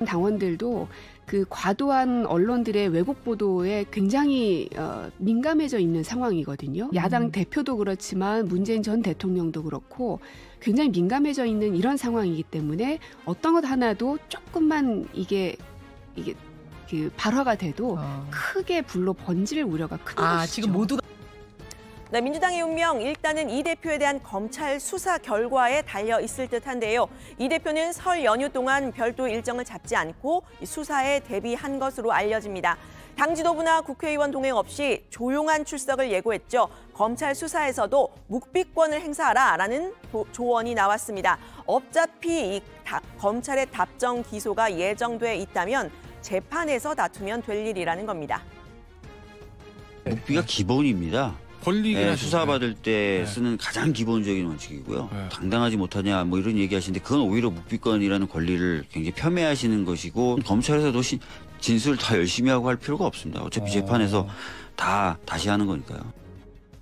당원들도 그 과도한 언론들의 왜곡 보도에 굉장히 민감해져 있는 상황이거든요. 야당 대표도 그렇지만 문재인 전 대통령도 그렇고 굉장히 민감해져 있는 이런 상황이기 때문에 어떤 것 하나도 조금만 이게 그 발화가 돼도 크게 불로 번질 우려가 크다는 것이죠. 지금 모두가 네, 민주당의 운명 일단은 이 대표에 대한 검찰 수사 결과에 달려 있을 듯한데요. 이 대표는 설 연휴 동안 별도 일정을 잡지 않고 수사에 대비한 것으로 알려집니다. 당 지도부나 국회의원 동행 없이 조용한 출석을 예고했죠. 검찰 수사에서도 묵비권을 행사하라라는 조언이 나왔습니다. 어차피 검찰의 답정 기소가 예정돼 있다면 재판에서 다투면 될 일이라는 겁니다. 묵비가 기본입니다. 네, 수사받을 때 쓰는 가장 기본적인 원칙이고요. 당당하지 못하냐 뭐 이런 얘기하시는데 그건 오히려 묵비권이라는 권리를 굉장히 폄훼하시는 것이고 검찰에서도 진술을 다 열심히 하고 할 필요가 없습니다. 어차피 재판에서 다시 하는 거니까요.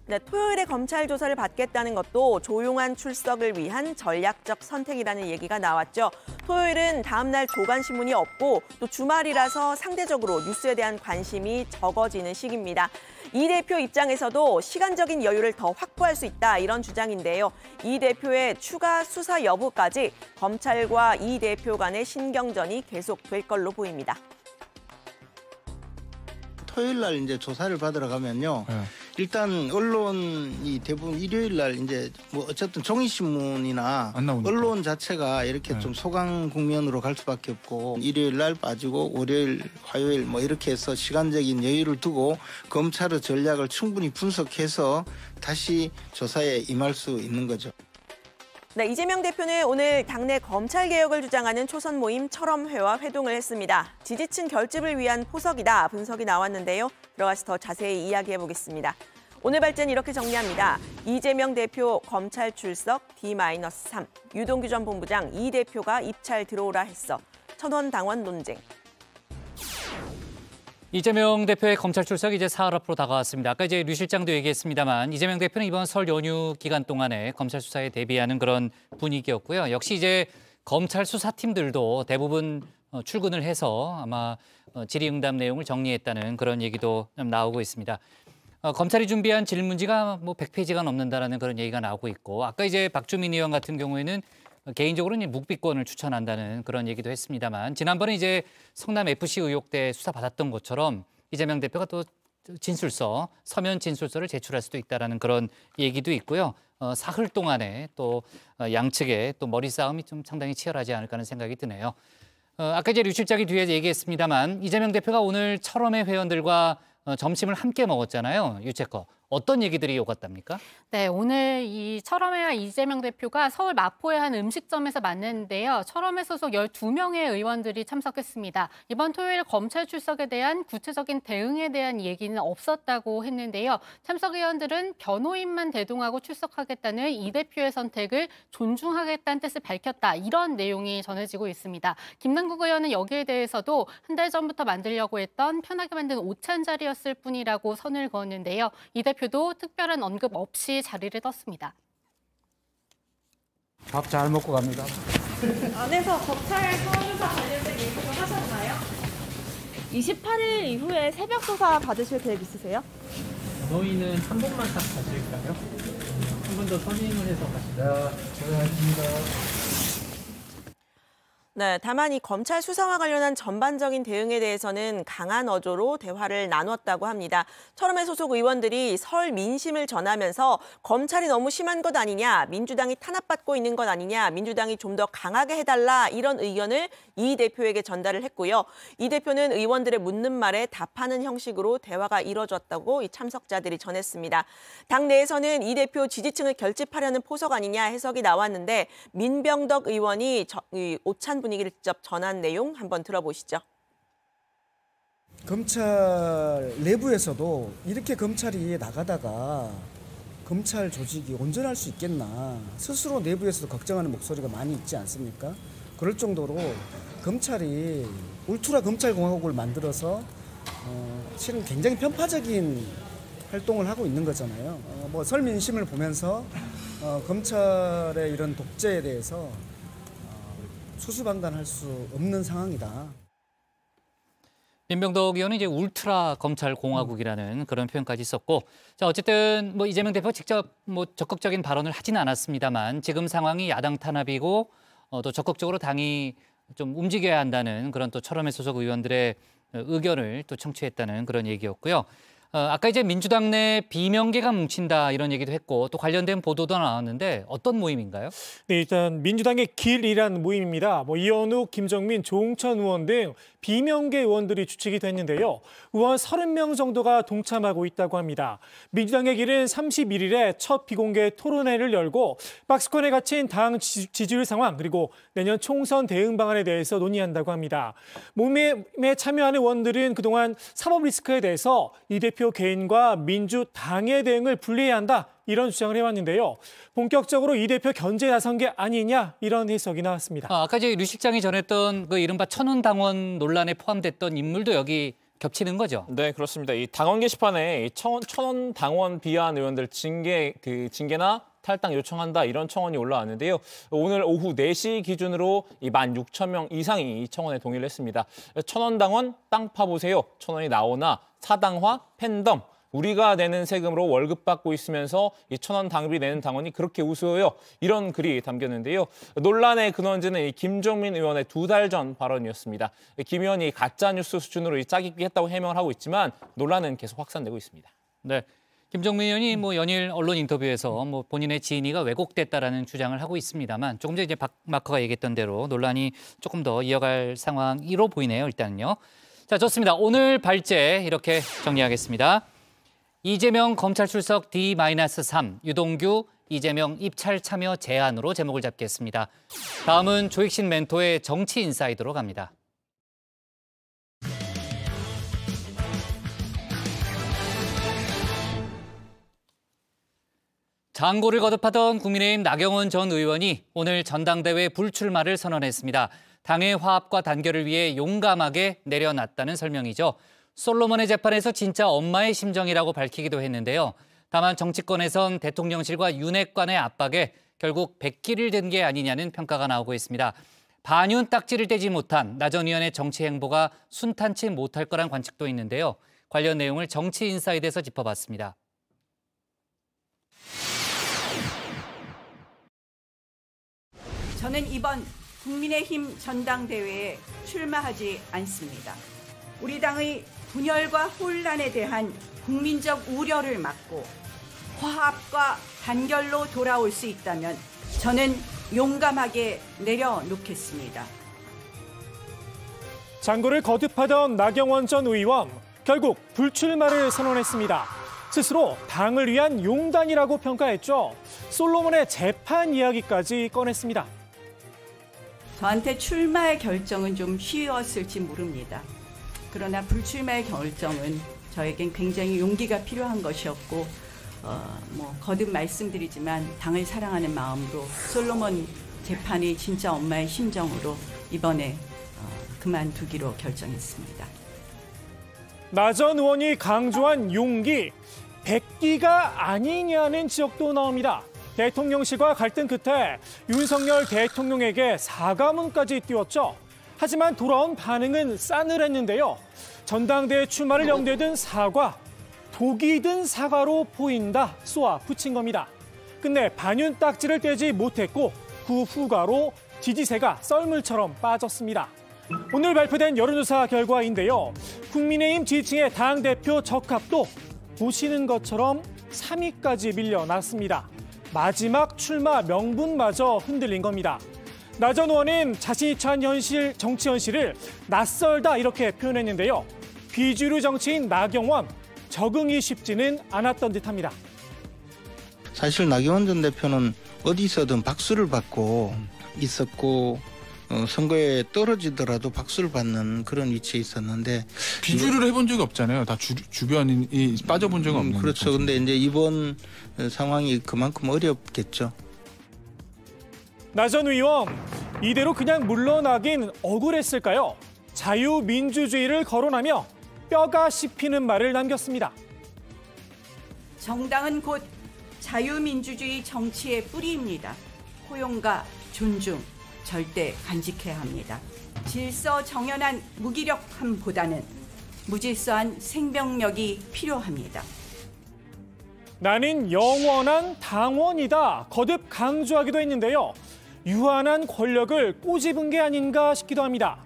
네, 토요일에 검찰 조사를 받겠다는 것도 조용한 출석을 위한 전략적 선택이라는 얘기가 나왔죠. 토요일은 다음 날 조간신문이 없고 또 주말이라서 상대적으로 뉴스에 대한 관심이 적어지는 시기입니다. 이 대표 입장에서도 시간적인 여유를 더 확보할 수 있다 이런 주장인데요. 이 대표의 추가 수사 여부까지 검찰과 이 대표 간의 신경전이 계속될 걸로 보입니다. 토요일 날 이제 조사를 받으러 가면요. 일단 언론이 대부분 일요일 날 이제 뭐 어쨌든 종이신문이나 언론 자체가 이렇게 좀 소강 국면으로 갈 수밖에 없고 일요일 날 빠지고 월요일, 화요일 뭐 이렇게 해서 시간적인 여유를 두고 검찰의 전략을 충분히 분석해서 다시 조사에 임할 수 있는 거죠. 네, 이재명 대표는 오늘 당내 검찰 개혁을 주장하는 초선 모임 철험회와 회동을 했습니다. 지지층 결집을 위한 포석이다 분석이 나왔는데요. 들어가서 더 자세히 이야기해 보겠습니다. 오늘 발제는 이렇게 정리합니다. 이재명 대표 검찰 출석 D-3, 유동규 전 본부장 이 대표가 입찰 들어오라 했어. 천원당원 논쟁. 이재명 대표의 검찰 출석이 이제 사흘 앞으로 다가왔습니다. 아까 이제 류 실장도 얘기했습니다만 이재명 대표는 이번 설 연휴 기간 동안에 검찰 수사에 대비하는 그런 분위기였고요. 역시 이제 검찰 수사팀들도 대부분 출근을 해서 아마 질의응답 내용을 정리했다는 그런 얘기도 나오고 있습니다. 검찰이 준비한 질문지가 뭐 100페이지가 넘는다라는 그런 얘기가 나오고 있고 아까 이제 박주민 의원 같은 경우에는 개인적으로는 묵비권을 추천한다는 그런 얘기도 했습니다만 지난번에 이제 성남 FC 의혹 때 수사 받았던 것처럼 이재명 대표가 또 진술서, 서면 진술서를 제출할 수도 있다라는 그런 얘기도 있고요. 사흘 동안에 또 양측의 또 머리 싸움이 좀 상당히 치열하지 않을까 하는 생각이 드네요. 아까 이제 류 실장이 뒤에 얘기했습니다만 이재명 대표가 오늘 철험회 회원들과 점심을 함께 먹었잖아요. 유채커. 어떤 얘기들이 오갔답니까? 네, 오늘 이 철험회와 이재명 대표가 서울 마포의 한 음식점에서 만났는데요. 철험회 소속 12명의 의원들이 참석했습니다. 이번 토요일 검찰 출석에 대한 구체적인 대응에 대한 얘기는 없었다고 했는데요. 참석 의원들은 변호인만 대동하고 출석하겠다는 이 대표의 선택을 존중하겠다는 뜻을 밝혔다. 이런 내용이 전해지고 있습니다. 김남국 의원은 여기에 대해서도 한 달 전부터 만들려고 했던 편하게 만든 오찬 자리였을 뿐이라고 선을 그었는데요. 이 대표도 특별한 언급 없이 자리를 떴습니다. 밥 잘 먹고 갑니다. 안에서 검찰 서울조사 관련된 얘기도 하셨나요? 28일 이후에 새벽 조사 받으실 계획 있으세요? 너희는 한 번만 딱 가실까요? 한 번 더 선임을 해서 가시다. 고생하셨습니다. 네, 다만 이 검찰 수사와 관련한 전반적인 대응에 대해서는 강한 어조로 대화를 나눴다고 합니다. 철험회 소속 의원들이 설 민심을 전하면서 검찰이 너무 심한 것 아니냐, 민주당이 탄압받고 있는 것 아니냐, 민주당이 좀 더 강하게 해달라 이런 의견을 이 대표에게 전달을 했고요. 이 대표는 의원들의 묻는 말에 답하는 형식으로 대화가 이뤄졌다고 이 참석자들이 전했습니다. 당 내에서는 이 대표 지지층을 결집하려는 포석 아니냐 해석이 나왔는데 민병덕 의원이 오찬 분위기를 직접 전한 내용 한번 들어보시죠. 검찰 내부에서도 이렇게 검찰이 나가다가 검찰 조직이 온전할 수 있겠나 스스로 내부에서도 걱정하는 목소리가 많이 있지 않습니까? 그럴 정도로 검찰이 울트라 검찰공화국을 만들어서 실은 굉장히 편파적인 활동을 하고 있는 거잖아요. 뭐 설민심을 보면서 검찰의 이런 독재에 대해서 수수방관할 수 없는 상황이다. 민병덕 의원은 이제 울트라 검찰 공화국이라는 그런 표현까지 썼고, 자 어쨌든 뭐 이재명 대표 직접 뭐 적극적인 발언을 하지는 않았습니다만 지금 상황이 야당 탄압이고 또 적극적으로 당이 좀 움직여야 한다는 그런 또 철험회 소속 의원들의 의견을 또 청취했다는 그런 얘기였고요. 아까 이제 민주당 내 비명계가 뭉친다 이런 얘기도 했고 또 관련된 보도도 나왔는데 어떤 모임인가요? 네, 일단 민주당의 길이란 모임입니다. 뭐 이현욱, 김정민, 조홍천 의원 등 비명계 의원들이 주축이 됐는데요. 의원 30명 정도가 동참하고 있다고 합니다. 민주당의 길은 31일에 첫 비공개 토론회를 열고 박스권에 갇힌 당 지지율 상황 그리고 내년 총선 대응 방안에 대해서 논의한다고 합니다. 모임에 참여하는 의원들은 그동안 사법 리스크에 대해서 이 대표 대표 개인과 민주당의 대응을 분리해야 한다. 이런 주장을 해왔는데요. 본격적으로 이 대표 견제에 나선 게 아니냐 이런 해석이 나왔습니다. 아까 이제 류 실장이 전했던 그 이른바 천원당원 논란에 포함됐던 인물도 여기 겹치는 거죠? 네, 그렇습니다. 이 당원 게시판에 천원당원 비하한 의원들 징계나 탈당 요청한다 이런 청원이 올라왔는데요. 오늘 오후 4시 기준으로 16,000명 이상이 이 청원에 동의를 했습니다. 천원당원 땅 파보세요. 천원이 나오나 사당화 팬덤. 우리가 내는 세금으로 월급 받고 있으면서 이 천원 당비 내는 당원이 그렇게 우스워요. 이런 글이 담겼는데요. 논란의 근원지는 이 김종민 의원의 2달 전 발언이었습니다. 김 의원이 가짜뉴스 수준으로 짜깁기 했다고 해명을 하고 있지만 논란은 계속 확산되고 있습니다. 네. 김종민 의원이 연일 언론 인터뷰에서 본인의 지인이가 왜곡됐다라는 주장을 하고 있습니다만 조금 전에 이제 박 마커가 얘기했던 대로 논란이 조금 더 이어갈 상황으로 보이네요. 일단은요. 자, 좋습니다. 오늘 발제 이렇게 정리하겠습니다. 이재명 검찰 출석 D-3, 유동규, 이재명 입찰 참여 제안으로 제목을 잡겠습니다. 다음은 조익신 멘토의 정치 인사이드로 갑니다. 장고를 거듭하던 국민의힘 나경원 전 의원이 오늘 전당대회 불출마를 선언했습니다. 당의 화합과 단결을 위해 용감하게 내려놨다는 설명이죠. 솔로몬의 재판에서 진짜 엄마의 심정이라고 밝히기도 했는데요. 다만 정치권에선 대통령실과 윤핵관의 압박에 결국 백기를 든 게 아니냐는 평가가 나오고 있습니다. 반윤 딱지를 떼지 못한 나 전 의원의 정치 행보가 순탄치 못할 거란 관측도 있는데요. 관련 내용을 정치 인사이드에서 짚어봤습니다. 저는 이번 국민의힘 전당대회에 출마하지 않습니다. 우리 당의 분열과 혼란에 대한 국민적 우려를 막고 화합과 단결로 돌아올 수 있다면 저는 용감하게 내려놓겠습니다. 장고를 거듭하던 나경원 전 의원, 결국 불출마를 선언했습니다. 스스로 당을 위한 용단이라고 평가했죠. 솔로몬의 재판 이야기까지 꺼냈습니다. 저한테 출마의 결정은 좀 쉬웠을지 모릅니다. 그러나 불출마의 결정은 저에겐 굉장히 용기가 필요한 것이었고 거듭 말씀드리지만 당을 사랑하는 마음으로 솔로몬 재판이 진짜 엄마의 심정으로 이번에 그만두기로 결정했습니다. 나 전 의원이 강조한 용기, 백기가 아니냐는 지적도 나옵니다. 대통령실과 갈등 끝에 윤석열 대통령에게 사과문까지 띄웠죠. 하지만 돌아온 반응은 싸늘했는데요. 전당대회 출마를 염두에 둔 사과, 독이 든 사과로 보인다 쏘아 붙인 겁니다. 끝내 반윤 딱지를 떼지 못했고 그 후가로 지지세가 썰물처럼 빠졌습니다. 오늘 발표된 여론조사 결과인데요. 국민의힘 지지층의 당대표 적합도 보시는 것처럼 3위까지 밀려났습니다. 마지막 출마 명분마저 흔들린 겁니다. 나 전 의원은 자신이 처한 정치 현실을 낯설다 이렇게 표현했는데요. 비주류 정치인 나경원, 적응이 쉽지는 않았던 듯합니다. 사실 나경원 전 대표는 어디서든 박수를 받고 있었고 선거에 떨어지더라도 박수를 받는 그런 위치에 있었는데 비주류를 해본 적이 없잖아요. 다 주변이 빠져본 적은 없는 그렇죠. 거죠. 근데 이제 이번 상황이 그만큼 어렵겠죠. 나 전 의원, 이대로 그냥 물러나긴 억울했을까요? 자유민주주의를 거론하며 뼈가 씹히는 말을 남겼습니다. 정당은 곧 자유민주주의 정치의 뿌리입니다. 포용과 존중, 절대 간직해야 합니다. 질서 정연한 무기력함보다는 무질서한 생명력이 필요합니다. 나는 영원한 당원이다 거듭 강조하기도 했는데요. 유한한 권력을 꼬집은 게 아닌가 싶기도 합니다.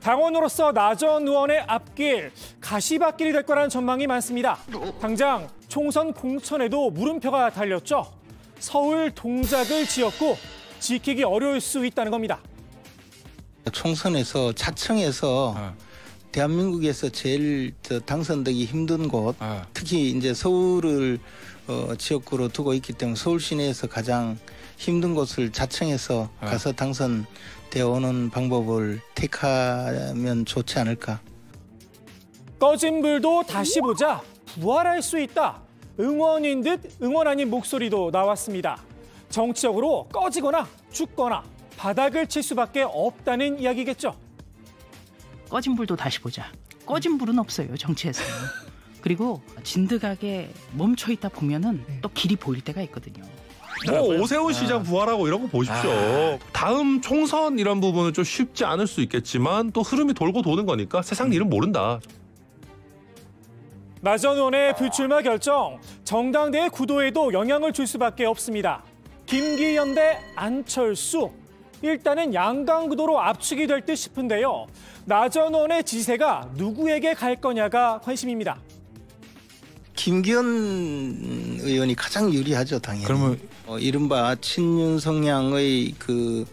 당원으로서 나 전 의원의 앞길 가시밭길이 될 거라는 전망이 많습니다. 당장 총선 공천에도 물음표가 달렸죠. 서울 동작을 지었고 지키기 어려울 수 있다는 겁니다. 총선에서 차청에서 대한민국에서 제일 당선되기 힘든 곳, 특히 이제 서울을 지역구로 두고 있기 때문에 서울 시내에서 가장 힘든 곳을 자청해서 가서 당선되어 오는 방법을 택하면 좋지 않을까. 꺼진 불도 다시 보자. 부활할 수 있다. 응원인 듯 응원 아닌 목소리도 나왔습니다. 정치적으로 꺼지거나 죽거나 바닥을 칠 수밖에 없다는 이야기겠죠. 꺼진 불도 다시 보자. 꺼진 불은 없어요, 정치에서는. 그리고 진득하게 멈춰있다 보면은 또 길이 보일 때가 있거든요. 뭐 오세훈 시장 부활하고 이런 거 보십시오. 다음 총선 이런 부분은 좀 쉽지 않을 수 있겠지만 또 흐름이 돌고 도는 거니까 세상 일은 모른다. 나 전 의원의 불출마 결정, 정당대의 구도에도 영향을 줄 수밖에 없습니다. 김기현 대 안철수, 일단은 양강구도로 압축이 될 듯 싶은데요. 나 전 의원의 지세가 누구에게 갈 거냐가 관심입니다. 김기현 의원이 가장 유리하죠, 당연히. 그러면 이른바 친윤 성향의 그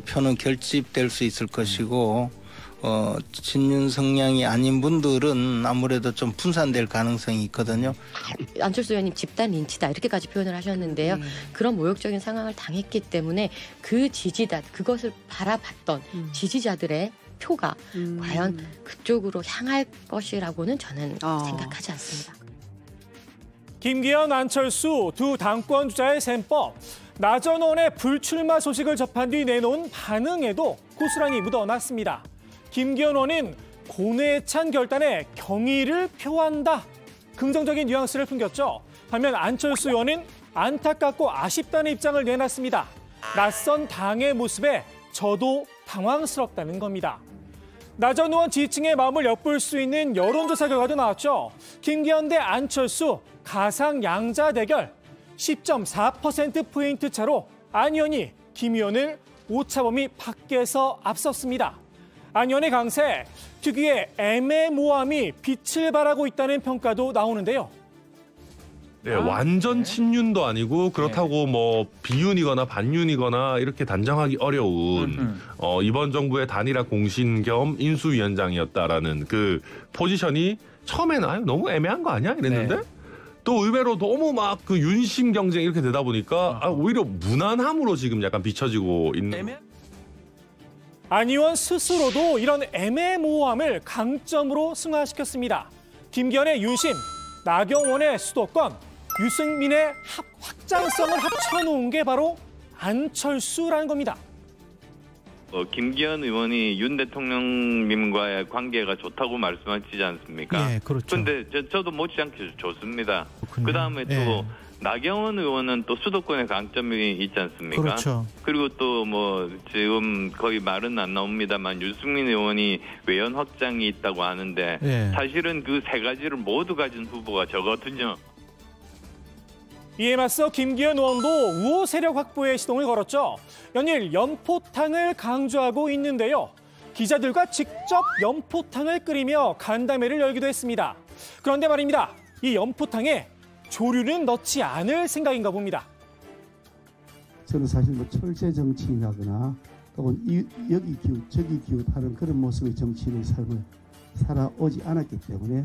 표는 결집될 수 있을 것이고 친윤 성향이 아닌 분들은 아무래도 좀 분산될 가능성이 있거든요. 안철수 의원님 집단 린치다 이렇게까지 표현을 하셨는데요. 그런 모욕적인 상황을 당했기 때문에 그 지지자, 그것을 바라봤던 지지자들의 표가 과연 그쪽으로 향할 것이라고는 저는 생각하지 않습니다. 김기현, 안철수 두 당권 주자의 셈법, 나 전 의원의 불출마 소식을 접한 뒤 내놓은 반응에도 고스란히 묻어났습니다. 김기현 의원은 고뇌에 찬 결단에 경의를 표한다. 긍정적인 뉘앙스를 풍겼죠. 반면 안철수 의원은 안타깝고 아쉽다는 입장을 내놨습니다. 낯선 당의 모습에 저도 당황스럽다는 겁니다. 나 전 의원 지지층의 마음을 엿볼 수 있는 여론조사 결과도 나왔죠. 김기현 대 안철수 가상 양자 대결 10.4%포인트 차로 안 의원이 김 의원을 오차범위 밖에서 앞섰습니다. 안 의원의 강세, 특유의 애매모호함이 빛을 발하고 있다는 평가도 나오는데요. 네, 완전 친윤도 아니고 그렇다고 뭐 비윤이거나 반윤이거나 이렇게 단정하기 어려운 이번 정부의 단일화 공신 겸 인수위원장이었다라는 그 포지션이 처음에는 너무 애매한 거 아니야? 이랬는데 또 의외로 너무 막 그 윤심 경쟁 이렇게 되다 보니까 오히려 무난함으로 지금 약간 비춰지고 있는. 안 의원 스스로도 이런 애매모호함을 강점으로 승화시켰습니다. 김기현의 윤심, 나경원의 수도권, 유승민의 확장성을 합쳐놓은 게 바로 안철수라는 겁니다. 김기현 의원이 윤 대통령님과의 관계가 좋다고 말씀하시지 않습니까? 네, 그렇죠. 그런데 저도 못지않게 좋습니다. 그 다음에 또 나경원 의원은 또 수도권의 강점이 있지 않습니까? 그렇죠. 그리고 또 뭐 지금 거의 말은 안 나옵니다만 유승민 의원이 외연 확장이 있다고 하는데 사실은 그 세 가지를 모두 가진 후보가 저거든요. 이에 맞서 김기현 의원도 우호 세력 확보에 시동을 걸었죠. 연일 연포탕을 강조하고 있는데요. 기자들과 직접 연포탕을 끓이며 간담회를 열기도 했습니다. 그런데 말입니다. 이 연포탕에 조류는 넣지 않을 생각인가 봅니다. 저는 사실 뭐 철새 정치인하거나 또는 여기 기웃 저기 기웃하는 그런 모습의 정치인의 삶을 살아오지 않았기 때문에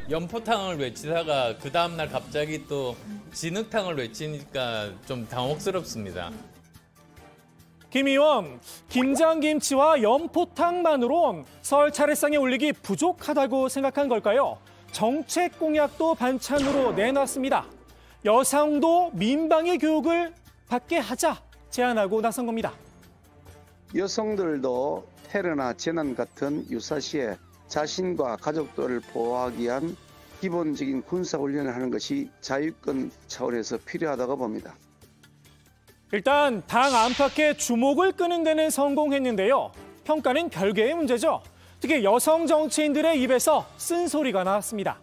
연포탕을 외치다가 그 다음날 갑자기 또 진흙탕을 외치니까 좀 당혹스럽습니다. 김 의원, 김장김치와 연포탕만으론 설 차례상에 올리기 부족하다고 생각한 걸까요? 정책 공약도 반찬으로 내놨습니다. 여성도 민방위 교육을 받게 하자 제안하고 나선 겁니다. 여성들도 테러나 재난 같은 유사시에 자신과 가족들을 보호하기 위한 기본적인 군사훈련을 하는 것이 자유권 차원에서 필요하다고 봅니다. 일단 당 안팎의 주목을 끄는 데는 성공했는데요. 평가는 별개의 문제죠. 특히 여성 정치인들의 입에서 쓴소리가 나왔습니다.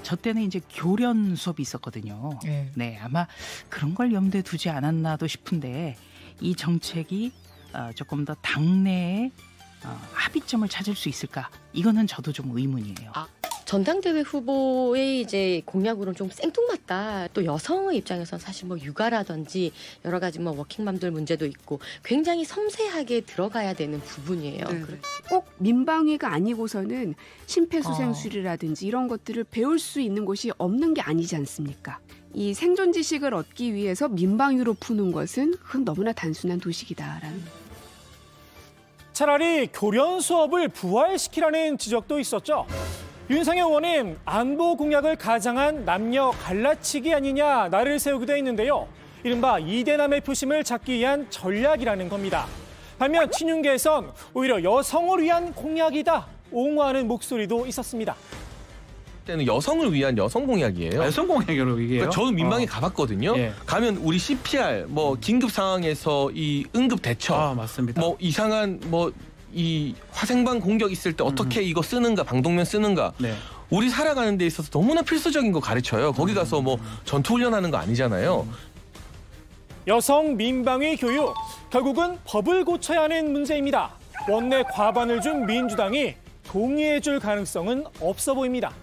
저 때는 이제 교련 수업이 있었거든요. 네, 아마 그런 걸 염두에 두지 않았나도 싶은데 이 정책이 조금 더 당내에 합의점을 찾을 수 있을까? 이거는 저도 좀 의문이에요. 전당대회 후보의 이제 공약으로는 좀 생뚱맞다. 또 여성의 입장에서는 사실 뭐 육아라든지 여러 가지 뭐 워킹맘들 문제도 있고 굉장히 섬세하게 들어가야 되는 부분이에요. 꼭 민방위가 아니고서는 심폐소생술이라든지 이런 것들을 배울 수 있는 곳이 없는 게 아니지 않습니까? 이 생존 지식을 얻기 위해서 민방위로 푸는 것은 그건 너무나 단순한 도식이다라는. 차라리 교련 수업을 부활시키라는 지적도 있었죠. 윤상현 의원은 안보 공약을 가장한 남녀 갈라치기 아니냐 날을 세우기도 했는데요. 이른바 2대남의 표심을 잡기 위한 전략이라는 겁니다. 반면 친윤계에선 오히려 여성을 위한 공약이다 옹호하는 목소리도 있었습니다. 때는 여성을 위한 여성 공약이에요. 여성 공약으로 이게요? 그러니까 저는 민방위 가봤거든요. 예. 가면 우리 CPR, 뭐 긴급 상황에서 이 응급 대처, 맞습니다. 뭐 이상한 뭐 이 화생방 공격 있을 때 어떻게 이거 쓰는가, 방독면 쓰는가. 네. 우리 살아가는 데 있어서 너무나 필수적인 거 가르쳐요. 거기 가서 뭐 전투훈련하는 거 아니잖아요. 여성 민방위 교육, 결국은 법을 고쳐야 하는 문제입니다. 원내 과반을 준 민주당이 동의해줄 가능성은 없어 보입니다.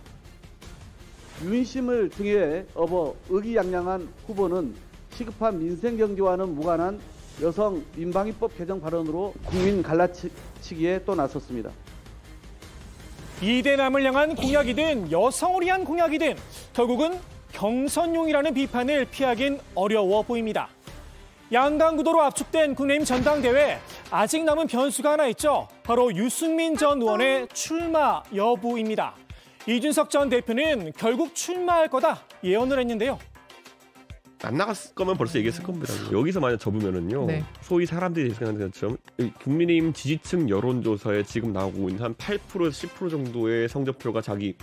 윤심을 등에 업어 의기양양한 후보는 시급한 민생 경제와는 무관한 여성 민방위법 개정 발언으로 국민 갈라치기에 또 나섰습니다. 2대남을 향한 공약이든 여성을 위한 공약이든 결국은 경선용이라는 비판을 피하긴 어려워 보입니다. 양강 구도로 압축된 국민의힘 전당대회, 아직 남은 변수가 하나 있죠. 바로 유승민 전 의원의 출마 여부입니다. 이준석 전 대표는 결국 출마할 거다 예언을 했는데요. 안 나갔을 거면 벌써 얘기했을 겁니다. 여기서 만약 접으면은요, 네. 소위 사람들이 생각하는 것처럼 국민의힘 지지층 여론조사에 지금 나오고 있는 한 8%에서 10% 정도의 성적표가 자기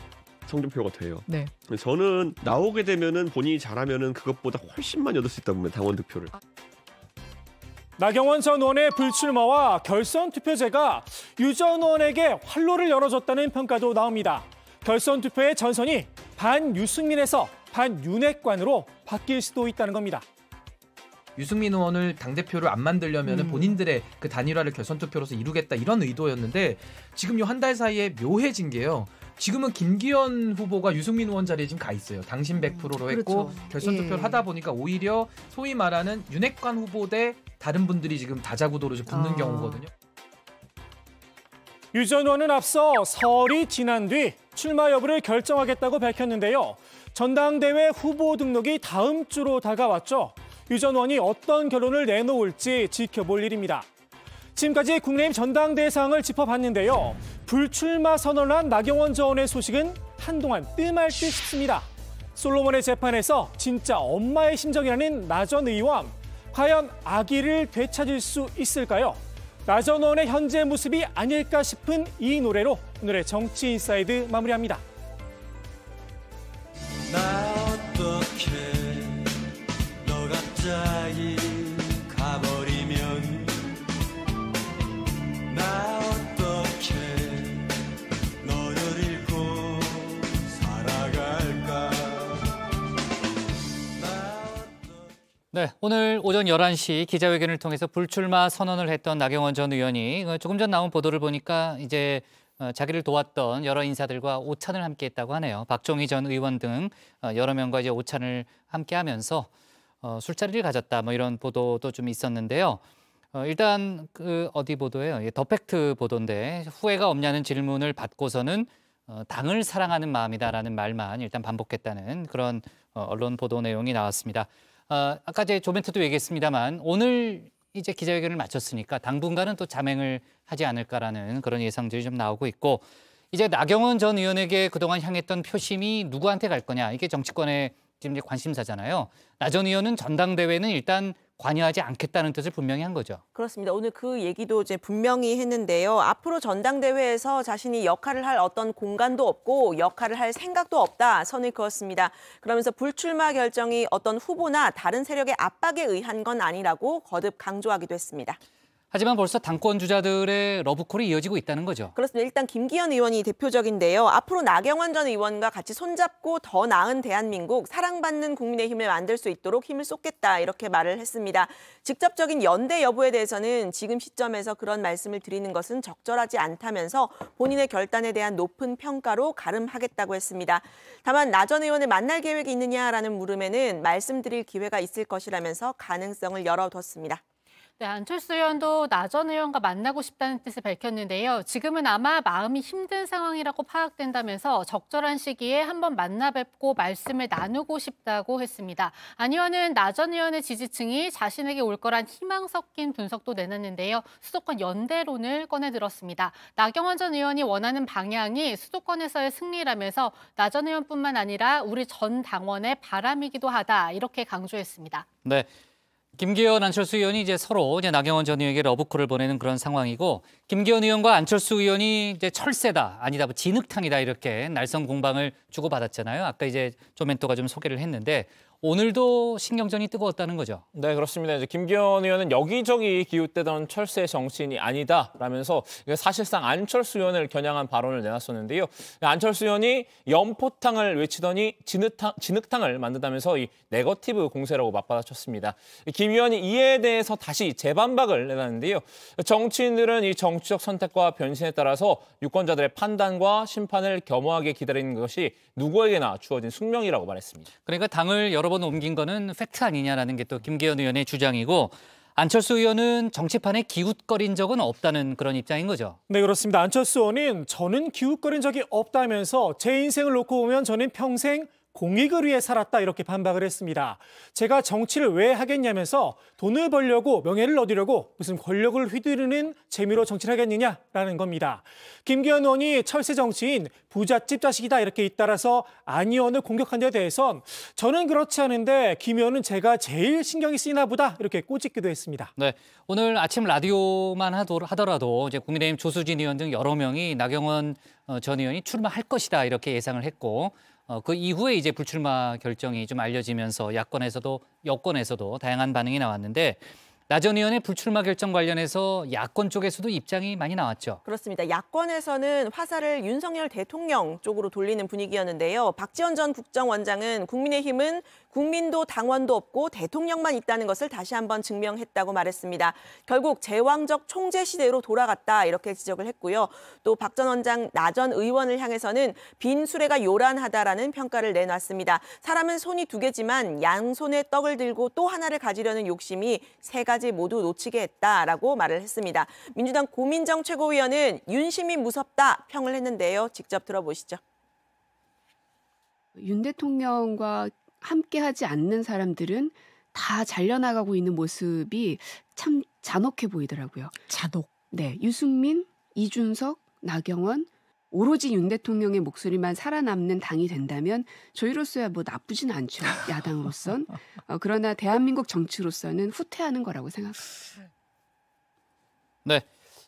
성적표가 돼요. 네. 저는 나오게 되면은 본인이 잘하면은 그것보다 훨씬 많이 얻을 수 있다 보면 당원 득표를. 나경원 전 의원의 불출마와 결선 투표제가 유 전 의원에게 활로를 열어줬다는 평가도 나옵니다. 결선 투표의 전선이 반유승민에서 반윤핵관으로 바뀔 수도 있다는 겁니다. 유승민 의원을 당대표를 안 만들려면 본인들의 그 단일화를 결선 투표로서 이루겠다 이런 의도였는데 지금 요 한 달 사이에 묘해진 게요. 지금은 김기현 후보가 유승민 의원 자리에 지금 가 있어요. 당신 100%로 했고 그렇죠. 결선 투표를 하다 보니까 오히려 소위 말하는 윤핵관 후보 대 다른 분들이 지금 다자구도로 좀 붙는 경우거든요. 유 전 의원은 앞서 설이 지난 뒤 출마 여부를 결정하겠다고 밝혔는데요. 전당대회 후보 등록이 다음 주로 다가왔죠. 유 전 의원이 어떤 결론을 내놓을지 지켜볼 일입니다. 지금까지 국민의힘 전당대회 상황을 짚어봤는데요. 불출마 선언을 한 나경원 전 의원의 소식은 한동안 뜸할 듯 싶습니다. 솔로몬의 재판에서 진짜 엄마의 심정이라는 나 전 의원. 과연 아기를 되찾을 수 있을까요? 나 전 의원의 현재 모습이 아닐까 싶은 이 노래로 오늘의 정치 인사이드 마무리합니다. 나 어떻게 너 갑자기 가버리면 나 어떻게 너를 잃고 살아갈까. 네, 오늘 오전 11시 기자회견을 통해서 불출마 선언을 했던 나경원 전 의원이 조금 전 나온 보도를 보니까 이제 자기를 도왔던 여러 인사들과 오찬을 함께했다고 하네요. 박종희 전 의원 등 여러 명과 이제 오찬을 함께하면서 술자리를 가졌다 뭐 이런 보도도 좀 있었는데요. 일단 그 어디 보도예요? 더 팩트 보도인데 후회가 없냐는 질문을 받고서는 당을 사랑하는 마음이다라는 말만 일단 반복했다는 그런 언론 보도 내용이 나왔습니다. 아까 제 조멘트도 얘기했습니다만 오늘 이제 기자회견을 마쳤으니까 당분간은 또 자맹을 하지 않을까라는 그런 예상들이 좀 나오고 있고 이제 나경원 전 의원에게 그동안 향했던 표심이 누구한테 갈 거냐 이게 정치권의 지금 이제 관심사잖아요. 나 전 의원은 전당대회는 일단 관여하지 않겠다는 뜻을 분명히 한 거죠. 그렇습니다. 오늘 그 얘기도 이제 분명히 했는데요. 앞으로 전당대회에서 자신이 역할을 할 어떤 공간도 없고 역할을 할 생각도 없다 선을 그었습니다. 그러면서 불출마 결정이 어떤 후보나 다른 세력의 압박에 의한 건 아니라고 거듭 강조하기도 했습니다. 하지만 벌써 당권 주자들의 러브콜이 이어지고 있다는 거죠. 그렇습니다. 일단 김기현 의원이 대표적인데요. 앞으로 나경원 전 의원과 같이 손잡고 더 나은 대한민국, 사랑받는 국민의힘을 만들 수 있도록 힘을 쏟겠다 이렇게 말을 했습니다. 직접적인 연대 여부에 대해서는 지금 시점에서 그런 말씀을 드리는 것은 적절하지 않다면서 본인의 결단에 대한 높은 평가로 가름하겠다고 했습니다. 다만 나 전 의원을 만날 계획이 있느냐라는 물음에는 말씀드릴 기회가 있을 것이라면서 가능성을 열어뒀습니다. 네, 안철수 의원도 나 전 의원과 만나고 싶다는 뜻을 밝혔는데요. 지금은 아마 마음이 힘든 상황이라고 파악된다면서 적절한 시기에 한번 만나 뵙고 말씀을 나누고 싶다고 했습니다. 안 의원은 나 전 의원의 지지층이 자신에게 올 거란 희망 섞인 분석도 내놨는데요. 수도권 연대론을 꺼내들었습니다. 나경원 전 의원이 원하는 방향이 수도권에서의 승리라면서 나 전 의원뿐만 아니라 우리 전 당원의 바람이기도 하다 이렇게 강조했습니다. 네. 김기현, 안철수 의원이 이제 서로 나경원 전 의원에게 러브콜을 보내는 그런 상황이고, 김기현 의원과 안철수 의원이 이제 철새다, 아니다, 뭐 진흙탕이다 이렇게 날선 공방을 주고받았잖아요. 아까 이제 조멘토가 좀 소개를 했는데 오늘도 신경전이 뜨거웠다는 거죠. 네, 그렇습니다. 이제 김기현 의원은 여기저기 기웃대던 철새 정치인이 아니다라면서 사실상 안철수 의원을 겨냥한 발언을 내놨었는데요. 안철수 의원이 연포탕을 외치더니 진흙탕을 만든다면서 이 네거티브 공세라고 맞받아쳤습니다. 김 의원이 이에 대해서 다시 재반박을 내놨는데요. 정치인들은 이 정치적 선택과 변신에 따라서 유권자들의 판단과 심판을 겸허하게 기다리는 것이 누구에게나 주어진 숙명이라고 말했습니다. 그러니까 당을 여러 번 옮긴 거는 팩트 아니냐라는 게 또 김기현 의원의 주장이고, 안철수 의원은 정치판에 기웃거린 적은 없다는 그런 입장인 거죠. 네, 그렇습니다. 안철수 의원은 저는 기웃거린 적이 없다면서 제 인생을 놓고 보면 저는 평생 공익을 위해 살았다 이렇게 반박을 했습니다. 제가 정치를 왜 하겠냐면서 돈을 벌려고, 명예를 얻으려고 무슨 권력을 휘두르는 재미로 정치를 하겠느냐라는 겁니다. 김기현 의원이 철새 정치인, 부잣집 자식이다 이렇게 잇따라서 안 의원을 공격한 데 대해선 저는 그렇지 않은데 김 의원은 제가 제일 신경이 쓰이나 보다 이렇게 꼬집기도 했습니다. 네, 오늘 아침 라디오만 하더라도 이제 국민의힘 조수진 의원 등 여러 명이 나경원 전 의원이 출마할 것이다 이렇게 예상을 했고, 그 이후에 이제 불출마 결정이 좀 알려지면서 야권에서도 여권에서도 다양한 반응이 나왔는데, 나 전 의원의 불출마 결정 관련해서 야권 쪽에서도 입장이 많이 나왔죠. 그렇습니다. 야권에서는 화살을 윤석열 대통령 쪽으로 돌리는 분위기였는데요. 박지원 전 국정원장은 국민의힘은 국민도 당원도 없고 대통령만 있다는 것을 다시 한번 증명했다고 말했습니다. 결국 제왕적 총재 시대로 돌아갔다 이렇게 지적을 했고요. 또 박 전 원장, 나 전 의원을 향해서는 빈 수레가 요란하다라는 평가를 내놨습니다. 사람은 손이 두 개지만 양손에 떡을 들고 또 하나를 가지려는 욕심이 세 가지 모두 놓치게 했다라고 말을 했습니다. 민주당 고민정 최고위원은 윤심이 무섭다 평을 했는데요. 직접 들어보시죠. 윤 대통령과 함께하지 않는 사람들은 다 잘려나가고 있는 모습이 참 잔혹해 보이더라고요. 잔혹. 네, 유승민, 이준석, 나경원, 오로지 윤 대통령의 목소리만 살아남는 당이 된다면 저희로서야 뭐 나쁘진 않죠. 야당으로선. 그러나 대한민국 정치로서는 후퇴하는 거라고 생각합니다. 네,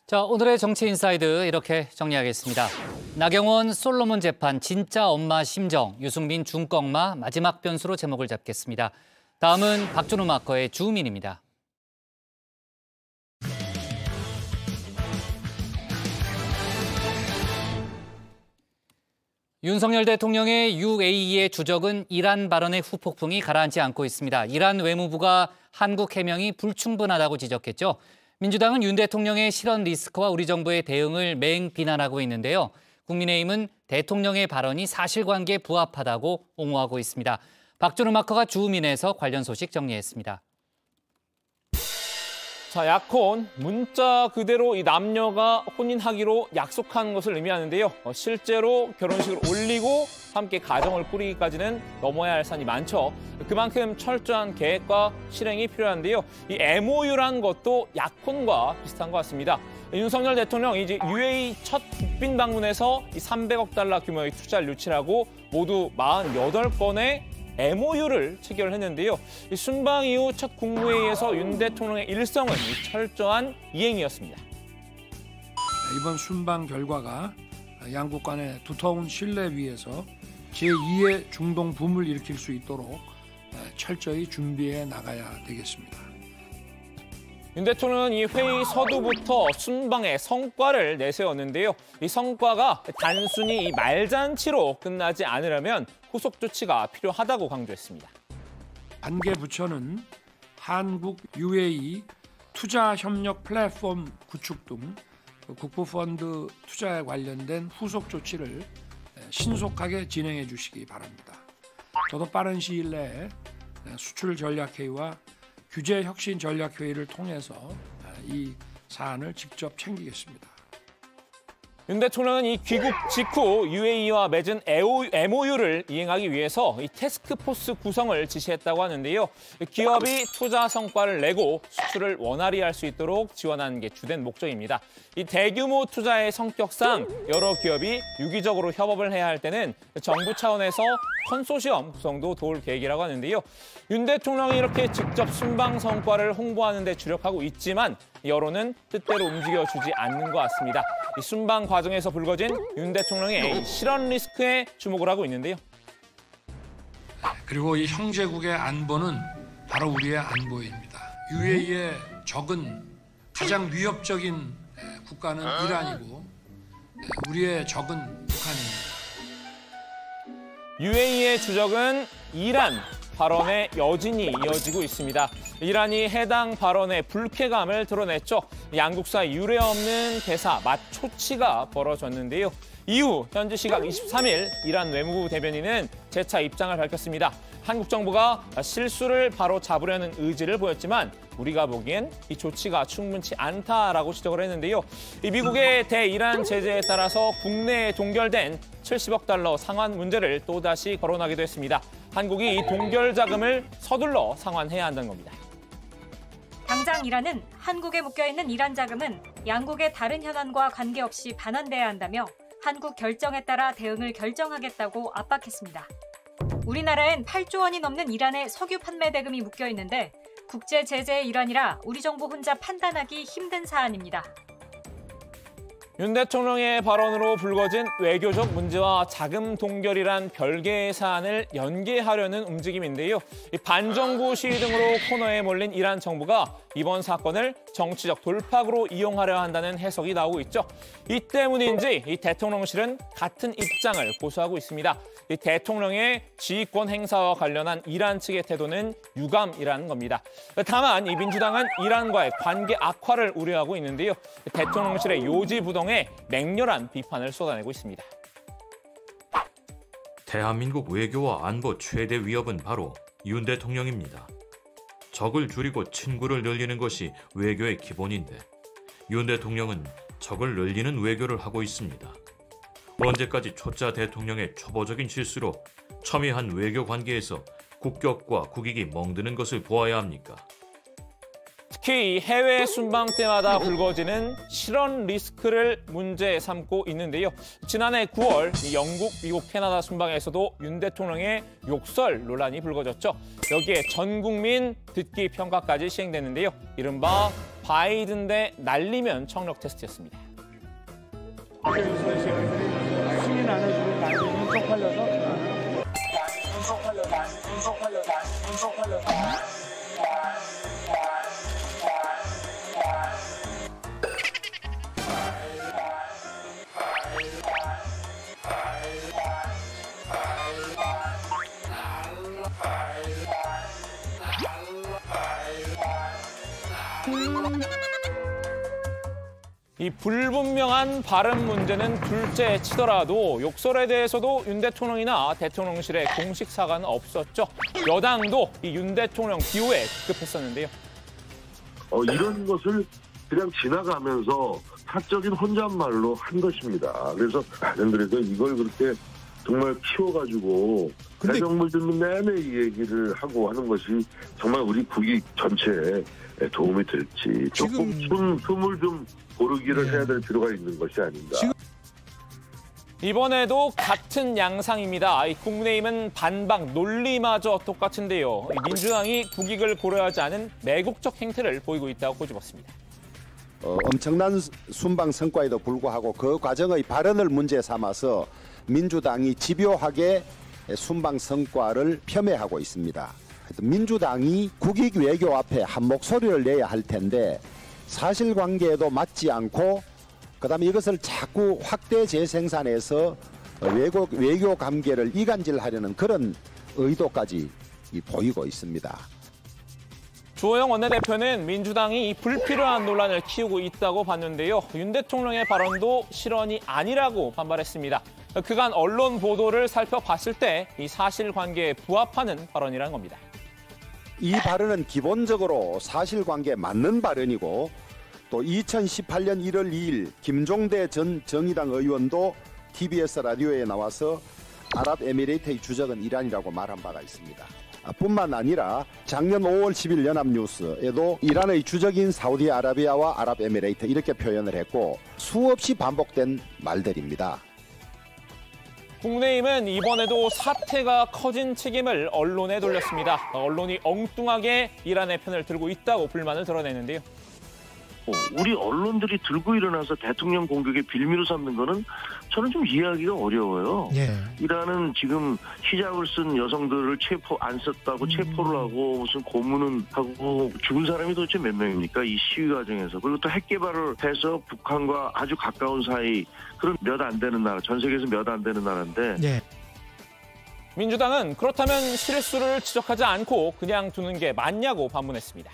자, 오늘의 정치 인사이드 이렇게 정리하겠습니다. 나경원 솔로몬 재판 진짜 엄마 심정, 유승민 중꺾마 마지막 변수로 제목을 잡겠습니다. 다음은 박준우 마커의 주민입니다. 윤석열 대통령의 UAE의 주적은 이란 발언의 후폭풍이 가라앉지 않고 있습니다. 이란 외무부가 한국 해명이 불충분하다고 지적했죠. 민주당은 윤 대통령의 실언 리스크와 우리 정부의 대응을 맹 비난하고 있는데요. 국민의힘은 대통령의 발언이 사실관계에 부합하다고 옹호하고 있습니다. 박준우 마커가 주민에서 관련 소식 정리했습니다. 자, 약혼, 문자 그대로 이 남녀가 혼인하기로 약속한 것을 의미하는데요. 실제로 결혼식을 올리고 함께 가정을 꾸리기까지는 넘어야 할 산이 많죠. 그만큼 철저한 계획과 실행이 필요한데요. 이 MOU란 것도 약혼과 비슷한 것 같습니다. 윤석열 대통령 이제 UAE 첫 국빈 방문에서 이 300억 달러 규모의 투자를 유치하고 모두 48건의 MOU를 체결했는데요. 순방 이후 첫 국무회의에서 윤 대통령의 일성은 철저한 이행이었습니다. 이번 순방 결과가 양국 간의 두터운 신뢰 위에서 제2의 중동 붐을 일으킬 수 있도록 철저히 준비해 나가야 되겠습니다. 윤 대통령은 이 회의 서두부터 순방의 성과를 내세웠는데요. 이 성과가 단순히 이 말잔치로 끝나지 않으려면 후속 조치가 필요하다고 강조했습니다. 관계 부처는 한국 UAE 투자 협력 플랫폼 구축 등 국부펀드 투자에 관련된 후속 조치를 신속하게 진행해 주시기 바랍니다. 저도 빠른 시일 내에 수출 전략 회의와 규제혁신전략회의를 통해서 이 사안을 직접 챙기겠습니다. 윤 대통령은 이 귀국 직후 UAE와 맺은 MOU를 이행하기 위해서 이 태스크포스 구성을 지시했다고 하는데요. 기업이 투자 성과를 내고 수출을 원활히 할 수 있도록 지원하는 게 주된 목적입니다. 이 대규모 투자의 성격상 여러 기업이 유기적으로 협업을 해야 할 때는 정부 차원에서 컨소시엄 구성도 도울 계획이라고 하는데요. 윤 대통령이 이렇게 직접 순방 성과를 홍보하는 데 주력하고 있지만 여론은 뜻대로 움직여주지 않는 것 같습니다. 이 순방 과정에서 불거진 윤 대통령의 실언 리스크에 주목을 하고 있는데요. 그리고 이 형제국의 안보는 바로 우리의 안보입니다. UAE의 적은 가장 위협적인 국가는 이란이고 우리의 적은 북한입니다. UAE의 주적은 이란 발언에 여진이 이어지고 있습니다. 이란이 해당 발언에 불쾌감을 드러냈죠. 양국 사이 유례없는 대사 맞초치가 벌어졌는데요. 이후 현지 시각 23일 이란 외무부 대변인은 재차 입장을 밝혔습니다. 한국 정부가 실수를 바로 잡으려는 의지를 보였지만 우리가 보기엔 이 조치가 충분치 않다라고 지적을 했는데요. 이 미국의 대이란 제재에 따라서 국내에 동결된 70억 달러 상환 문제를 또다시 거론하기도 했습니다. 한국이 이 동결 자금을 서둘러 상환해야 한다는 겁니다. 당장 이란은 한국에 묶여있는 이란 자금은 양국의 다른 현안과 관계없이 반환돼야 한다며 한국 결정에 따라 대응을 결정하겠다고 압박했습니다. 우리나라엔 8조 원이 넘는 이란의 석유 판매 대금이 묶여 있는데 국제 제재의 일환이라 우리 정부 혼자 판단하기 힘든 사안입니다. 윤 대통령의 발언으로 불거진 외교적 문제와 자금 동결이란 별개의 사안을 연계하려는 움직임인데요. 반정부 시위 등으로 코너에 몰린 이란 정부가 이번 사건을 정치적 돌파구로 이용하려 한다는 해석이 나오고 있죠. 이 때문인지 이 대통령실은 같은 입장을 고수하고 있습니다. 이 대통령의 지휘권 행사와 관련한 이란 측의 태도는 유감이라는 겁니다. 다만 이 민주당은 이란과의 관계 악화를 우려하고 있는데요. 대통령실의 요지부동에 맹렬한 비판을 쏟아내고 있습니다. 대한민국 외교와 안보 최대 위협은 바로 윤 대통령입니다. 적을 줄이고 친구를 늘리는 것이 외교의 기본인데 윤 대통령은 적을 늘리는 외교를 하고 있습니다. 언제까지 초짜 대통령의 초보적인 실수로 첨예한 외교 관계에서 국격과 국익이 멍드는 것을 보아야 합니까? 특히 해외 순방 때마다 불거지는 실언 리스크를 문제 삼고 있는데요. 지난해 9월 영국, 미국, 캐나다 순방에서도 윤 대통령의 욕설 논란이 불거졌죠. 여기에 전 국민 듣기 평가까지 시행됐는데요. 이른바 바이든 대 날리면 청력 테스트였습니다. 승인 안 해주고 날리면 쪽팔려서 이 불분명한 발언 문제는 둘째 치더라도 욕설에 대해서도 윤 대통령이나 대통령실의 공식 사과는 없었죠. 여당도 이 윤 대통령 기호에 급했었는데요. 이런 것을 그냥 지나가면서 사적인 혼잣말로 한 것입니다. 그래서 많은 그래도 이걸 그렇게 정말 키워가지고 대정부 듣는 내내 이 얘기를 하고 하는 것이 정말 우리 국익 전체에 도움이 될지 조금 숨을 좀 고르기를 해야 될 필요가 있는 것이 아닌가. 이번에도 같은 양상입니다. 국민의힘은 반박 논리마저 똑같은데요. 민주당이 국익을 고려하지 않은 매국적 행태를 보이고 있다고 꼬집었습니다. 엄청난 순방 성과에도 불구하고 그 과정의 발언을 문제 삼아서 민주당이 집요하게 순방 성과를 폄훼하고 있습니다. 민주당이 국익 외교 앞에 한 목소리를 내야 할 텐데 사실관계에도 맞지 않고 그다음에 이것을 자꾸 확대 재생산해서 외교 관계를 이간질하려는 그런 의도까지 보이고 있습니다. 주호영 원내대표는 민주당이 이 불필요한 논란을 키우고 있다고 봤는데요. 윤 대통령의 발언도 실언이 아니라고 반발했습니다. 그간 언론 보도를 살펴봤을 때 이 사실관계에 부합하는 발언이라는 겁니다. 이 발언은 기본적으로 사실관계에 맞는 발언이고 또 2018년 1월 2일 김종대 전 정의당 의원도 TBS 라디오에 나와서 아랍에미레이트의 주적은 이란이라고 말한 바가 있습니다. 뿐만 아니라 작년 5월 10일 연합뉴스에도 이란의 주적인 사우디아라비아와 아랍에미레이트 이렇게 표현을 했고 수없이 반복된 말들입니다. 국민의힘은 이번에도 사태가 커진 책임을 언론에 돌렸습니다. 언론이 엉뚱하게 이란의 편을 들고 있다고 불만을 드러내는데요. 우리 언론들이 들고 일어나서 대통령 공격에 빌미로 삼는 거는 저는 좀 이해하기가 어려워요. 이란은 지금 히잡을 쓴 여성들을 체포 안 썼다고 체포를 하고 무슨 고문은 하고 죽은 사람이 도대체 몇 명입니까? 이 시위 과정에서. 그리고 또 핵 개발을 해서 북한과 아주 가까운 사이 그런 몇 안 되는 나라, 전 세계에서 몇 안 되는 나라인데 민주당은 그렇다면 실수를 지적하지 않고 그냥 두는 게 맞냐고 반문했습니다.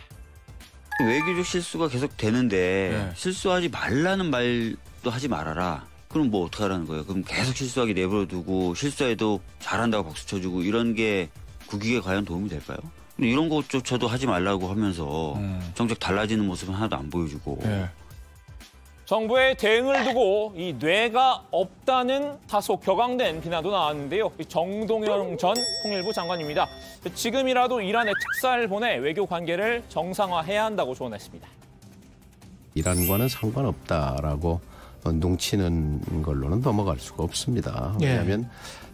외교적 실수가 계속 되는데 실수하지 말라는 말도 하지 말아라. 그럼 뭐 어떻게 하라는 거예요? 그럼 계속 실수하게 내버려두고 실수해도 잘한다고 박수 쳐주고 이런 게 국익에 과연 도움이 될까요? 이런 것조차도 하지 말라고 하면서 정작 달라지는 모습은 하나도 안 보여주고. 정부의 대응을 두고 이 뇌가 없다는 다소 격앙된 비난도 나왔는데요. 정동영 전 통일부 장관입니다. 지금이라도 이란에 특사를 보내 외교 관계를 정상화해야 한다고 조언했습니다. 이란과는 상관없다라고 농치는 걸로는 넘어갈 수가 없습니다. 왜냐하면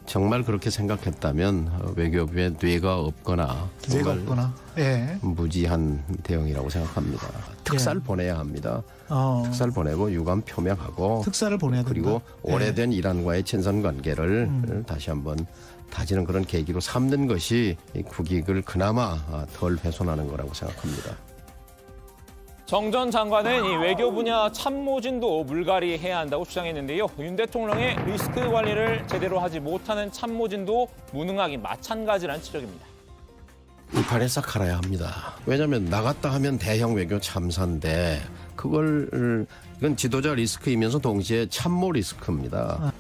정말 그렇게 생각했다면 외교부에 뇌가 없거나 정말 무지한 대응이라고 생각합니다. 특사를 보내야 합니다. 특사를 보내고 유감 표명하고 특사를 보내야 된다. 그리고 오래된 이란과의 친선 관계를 다시 한번 다지는 그런 계기로 삼는 것이 국익을 그나마 덜 훼손하는 거라고 생각합니다. 정 전 장관은 이 외교 분야 참모진도 물갈이해야 한다고 주장했는데요. 윤 대통령의 리스크 관리를 제대로 하지 못하는 참모진도 무능하기 마찬가지라는 지적입니다. 이 판에 싹 갈아야 합니다. 왜냐하면 나갔다 하면 대형 외교 참사인데 이건 지도자 리스크이면서 동시에 참모 리스크입니다.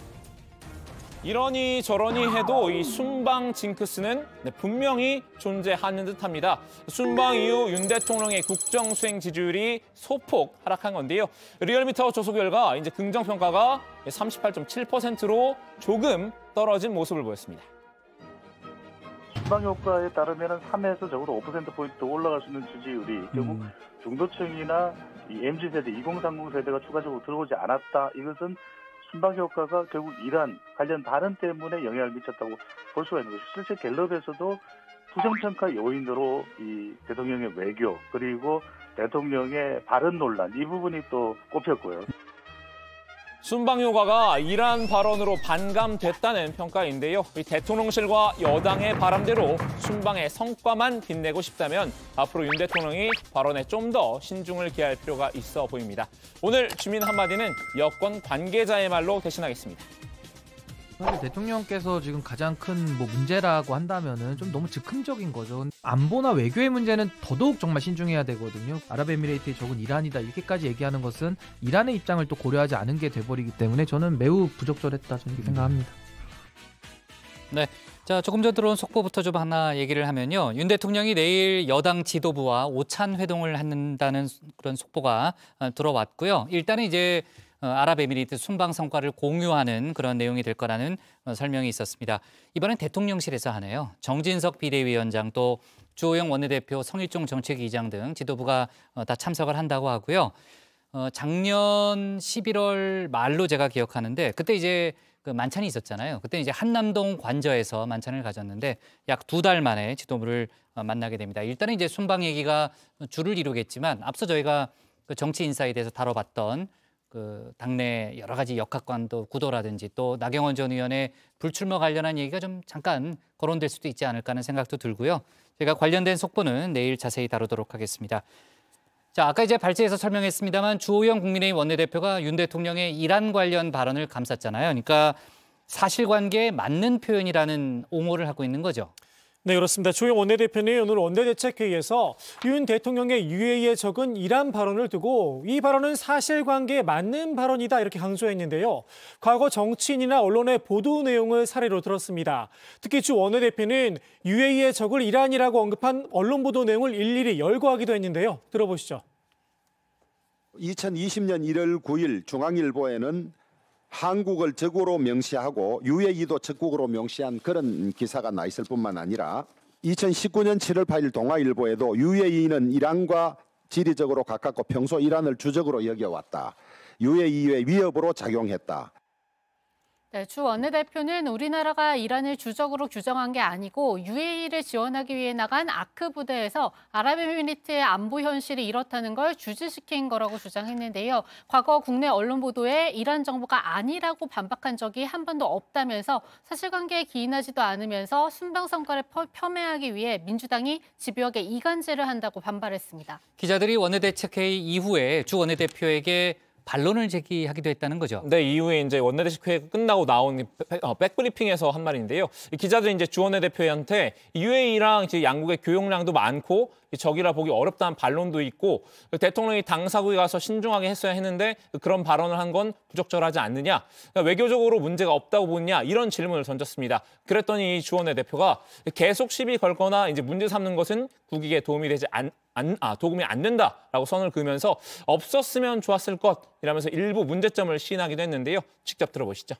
이러니 저러니 해도 이 순방 징크스는 분명히 존재하는 듯합니다. 순방 이후 윤 대통령의 국정 수행 지지율이 소폭 하락한 건데요. 리얼미터 조사 결과 이제 긍정평가가 38.7%로 조금 떨어진 모습을 보였습니다. 순방 효과에 따르면 3에서 적어도 5%포인트 올라갈 수 있는 지지율이 결국 중도층이나 이 MZ세대, 2030 세대가 추가적으로 들어오지 않았다. 이것은 순방 효과가 결국 이란 관련 발언 때문에 영향을 미쳤다고 볼 수가 있는 것이죠. 실제 갤럽에서도 부정평가 요인으로 이 대통령의 외교 그리고 대통령의 발언 논란 이 부분이 또 꼽혔고요. 순방 효과가 이란 발언으로 반감됐다는 평가인데요. 이 대통령실과 여당의 바람대로 순방의 성과만 빛내고 싶다면 앞으로 윤 대통령이 발언에 좀 더 신중을 기할 필요가 있어 보입니다. 오늘 주민 한마디는 여권 관계자의 말로 대신하겠습니다. 사실 대통령께서 지금 가장 큰 문제라고 한다면은 좀 너무 즉흥적인 거죠. 안보나 외교의 문제는 더더욱 정말 신중해야 되거든요. 아랍에미레이트의 적은 이란이다 이렇게까지 얘기하는 것은 이란의 입장을 또 고려하지 않은 게 돼버리기 때문에 저는 매우 부적절했다 저는 생각합니다. 네, 자 조금 전 들어온 속보부터 좀 하나 얘기를 하면요. 윤 대통령이 내일 여당 지도부와 오찬 회동을 한다는 그런 속보가 들어왔고요. 일단은 이제 아랍에미리트 순방 성과를 공유하는 그런 내용이 될 거라는 설명이 있었습니다. 이번엔 대통령실에서 하네요. 정진석 비대위원장 또 주호영 원내대표, 성일종 정책위의장 등 지도부가 다 참석을 한다고 하고요. 작년 11월 말로 제가 기억하는데 그때 이제 그 만찬이 있었잖아요. 그때 이제 한남동 관저에서 만찬을 가졌는데 약 2달 만에 지도부를 만나게 됩니다. 일단은 이제 순방 얘기가 주를 이루겠지만 앞서 저희가 그 정치 인사에 대해서 다뤄봤던 그 당내 여러 가지 역학관도 구도라든지 또 나경원 전 의원의 불출마 관련한 얘기가 좀 잠깐 거론될 수도 있지 않을까 하는 생각도 들고요. 제가 관련된 속보는 내일 자세히 다루도록 하겠습니다. 자, 아까 이제 발제에서 설명했습니다만 주호영 국민의힘 원내대표가 윤 대통령의 이란 관련 발언을 감쌌잖아요. 그러니까 사실관계에 맞는 표현이라는 옹호를 하고 있는 거죠. 네, 그렇습니다. 주호영 원내대표는 오늘 원내대책회의에서 윤 대통령의 UAE에 적은 이란 발언을 두고 이 발언은 사실관계에 맞는 발언이다 이렇게 강조했는데요. 과거 정치인이나 언론의 보도 내용을 사례로 들었습니다. 특히 주 원내대표는 UAE에 적을 이란이라고 언급한 언론 보도 내용을 일일이 열거하기도 했는데요. 들어보시죠. 2020년 1월 9일 중앙일보에는 한국을 적으로 명시하고 UAE도 적국으로 명시한 그런 기사가 나 있을 뿐만 아니라 2019년 7월 8일 동아일보에도 UAE는 이란과 지리적으로 가깝고 평소 이란을 주적으로 여겨왔다. UAE의 위협으로 작용했다. 네, 주 원내대표는 우리나라가 이란을 주적으로 규정한 게 아니고 UAE를 지원하기 위해 나간 아크 부대에서 아랍에미리트의 안보 현실이 이렇다는 걸 주지시킨 거라고 주장했는데요. 과거 국내 언론 보도에 이란 정부가 아니라고 반박한 적이 한 번도 없다면서 사실관계에 기인하지도 않으면서 순방 성과를 폄훼하기 위해 민주당이 집요하게 이간질을 한다고 반발했습니다. 기자들이 원내대책회의 이후에 주 원내대표에게 반론을 제기하기도 했다는 거죠. 네, 이후에 이제 원내대책회의가 끝나고 나온 백브리핑에서 한 말인데요. 기자들이 이제 주 원내대표한테 UAE랑 양국의 교역량도 많고 적이라 보기 어렵다는 반론도 있고 대통령이 당사국에 가서 신중하게 했어야 했는데 그런 발언을 한 건 부적절하지 않느냐, 그러니까 외교적으로 문제가 없다고 보느냐 이런 질문을 던졌습니다. 그랬더니 주 원내대표가 계속 시비 걸거나 이제 문제 삼는 것은 국익에 도움이 되지 도움이 안 된다라고 선을 그으면서 없었으면 좋았을 것이라면서 일부 문제점을 시인하기도 했는데요. 직접 들어보시죠.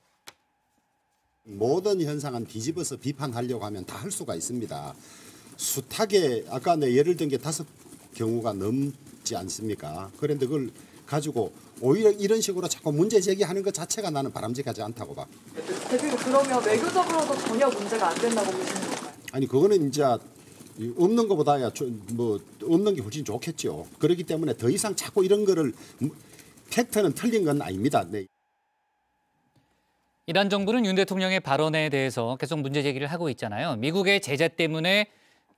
모든 현상은 뒤집어서 비판하려고 하면 다 할 수가 있습니다. 숱하게 아까 예를 든 게 5 경우가 넘지 않습니까? 그런데 그걸 가지고 오히려 이런 식으로 자꾸 문제 제기하는 것 자체가 나는 바람직하지 않다고 봐. 대표님 그러면 외교적으로도 전혀 문제가 안 된다고 보시는 건가요? 아니 그거는 이제 없는 것보다야 뭐 없는 게 훨씬 좋겠죠. 그렇기 때문에 더 이상 자꾸 이런 거를 팩트는 틀린 건 아닙니다. 네. 이란 정부는 윤 대통령의 발언에 대해서 계속 문제 제기를 하고 있잖아요. 미국의 제재 때문에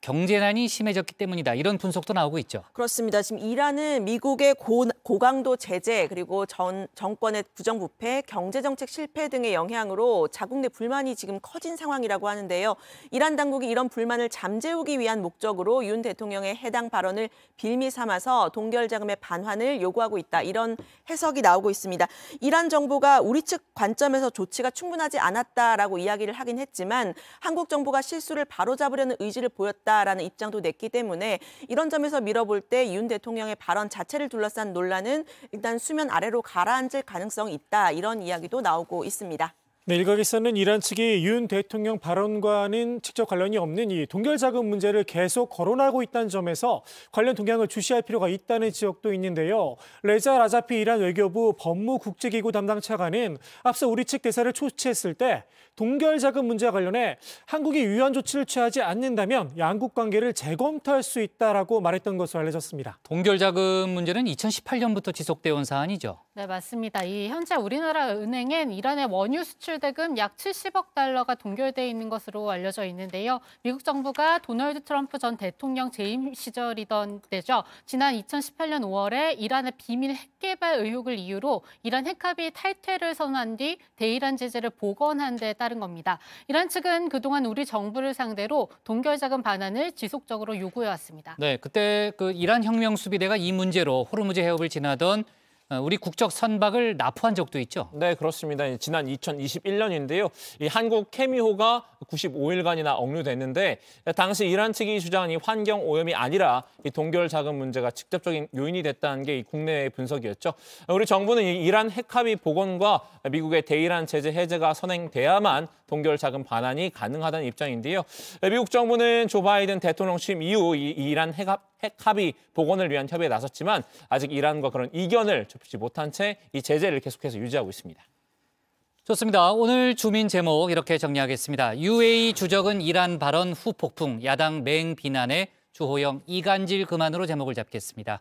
경제난이 심해졌기 때문이다. 이런 분석도 나오고 있죠. 그렇습니다. 지금 이란은 미국의 고강도 제재 그리고 정권의 부정부패, 경제정책 실패 등의 영향으로 자국 내 불만이 지금 커진 상황이라고 하는데요. 이란 당국이 이런 불만을 잠재우기 위한 목적으로 윤 대통령의 해당 발언을 빌미 삼아서 동결자금의 반환을 요구하고 있다. 이런 해석이 나오고 있습니다. 이란 정부가 우리 측 관점에서 조치가 충분하지 않았다라고 이야기를 하긴 했지만 한국 정부가 실수를 바로잡으려는 의지를 보였다. 라는 입장도 냈기 때문에 이런 점에서 밀어볼 때 윤 대통령의 발언 자체를 둘러싼 논란은 일단 수면 아래로 가라앉을 가능성이 있다. 이런 이야기도 나오고 있습니다. 네, 일각에서는 이란 측이 윤 대통령 발언과는 직접 관련이 없는 이 동결자금 문제를 계속 거론하고 있다는 점에서 관련 동향을 주시할 필요가 있다는 지적도 있는데요. 레자 라자피 이란 외교부 법무국제기구 담당 차관은 앞서 우리 측 대사를 초치했을 때 동결자금 문제와 관련해 한국이 유한 조치를 취하지 않는다면 양국 관계를 재검토할 수 있다라고 말했던 것으로 알려졌습니다. 동결자금 문제는 2018년부터 지속되어 온 사안이죠. 네, 맞습니다. 현재 우리나라 은행엔 이란의 원유 수출 대금 약 70억 달러가 동결돼 있는 것으로 알려져 있는데요. 미국 정부가 도널드 트럼프 전 대통령 재임 시절이던 때죠. 지난 2018년 5월에 이란의 비밀 핵개발 의혹을 이유로 이란 핵합의 탈퇴를 선언한 뒤 대이란 제재를 복원한 데 따른 겁니다. 이란 측은 그동안 우리 정부를 상대로 동결자금 반환을 지속적으로 요구해왔습니다. 네, 그때 그 이란 혁명 수비대가 이 문제로 호르무즈 해협을 지나던 우리 국적 선박을 납포한 적도 있죠. 네, 그렇습니다. 지난 2021년인데요. 이 한국 케미호가 95일간이나 억류됐는데 당시 이란 측이 주장한 이 환경 오염이 아니라 이 동결 자금 문제가 직접적인 요인이 됐다는 게 이 국내의 분석이었죠. 우리 정부는 이 이란 핵합의 복원과 미국의 대이란 제재 해제가 선행돼야만 동결 자금 반환이 가능하다는 입장인데요. 미국 정부는 조 바이든 대통령 취임 이후 이 이란 핵합의 복원을 위한 협의에 나섰지만 아직 이란과 그런 이견을 좁히지 못한 채 이 제재를 계속해서 유지하고 있습니다. 좋습니다. 오늘 주민 제목 이렇게 정리하겠습니다. UAE 주적은 이란 발언 후 폭풍, 야당 맹 비난에 주호영 이간질 그만으로 제목을 잡겠습니다.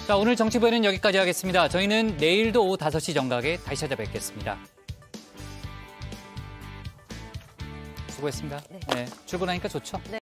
자, 오늘 정치부에는 여기까지 하겠습니다. 저희는 내일도 오후 5시 정각에 다시 찾아뵙겠습니다. 수고했습니다. 네, 출근하니까 좋죠? 네.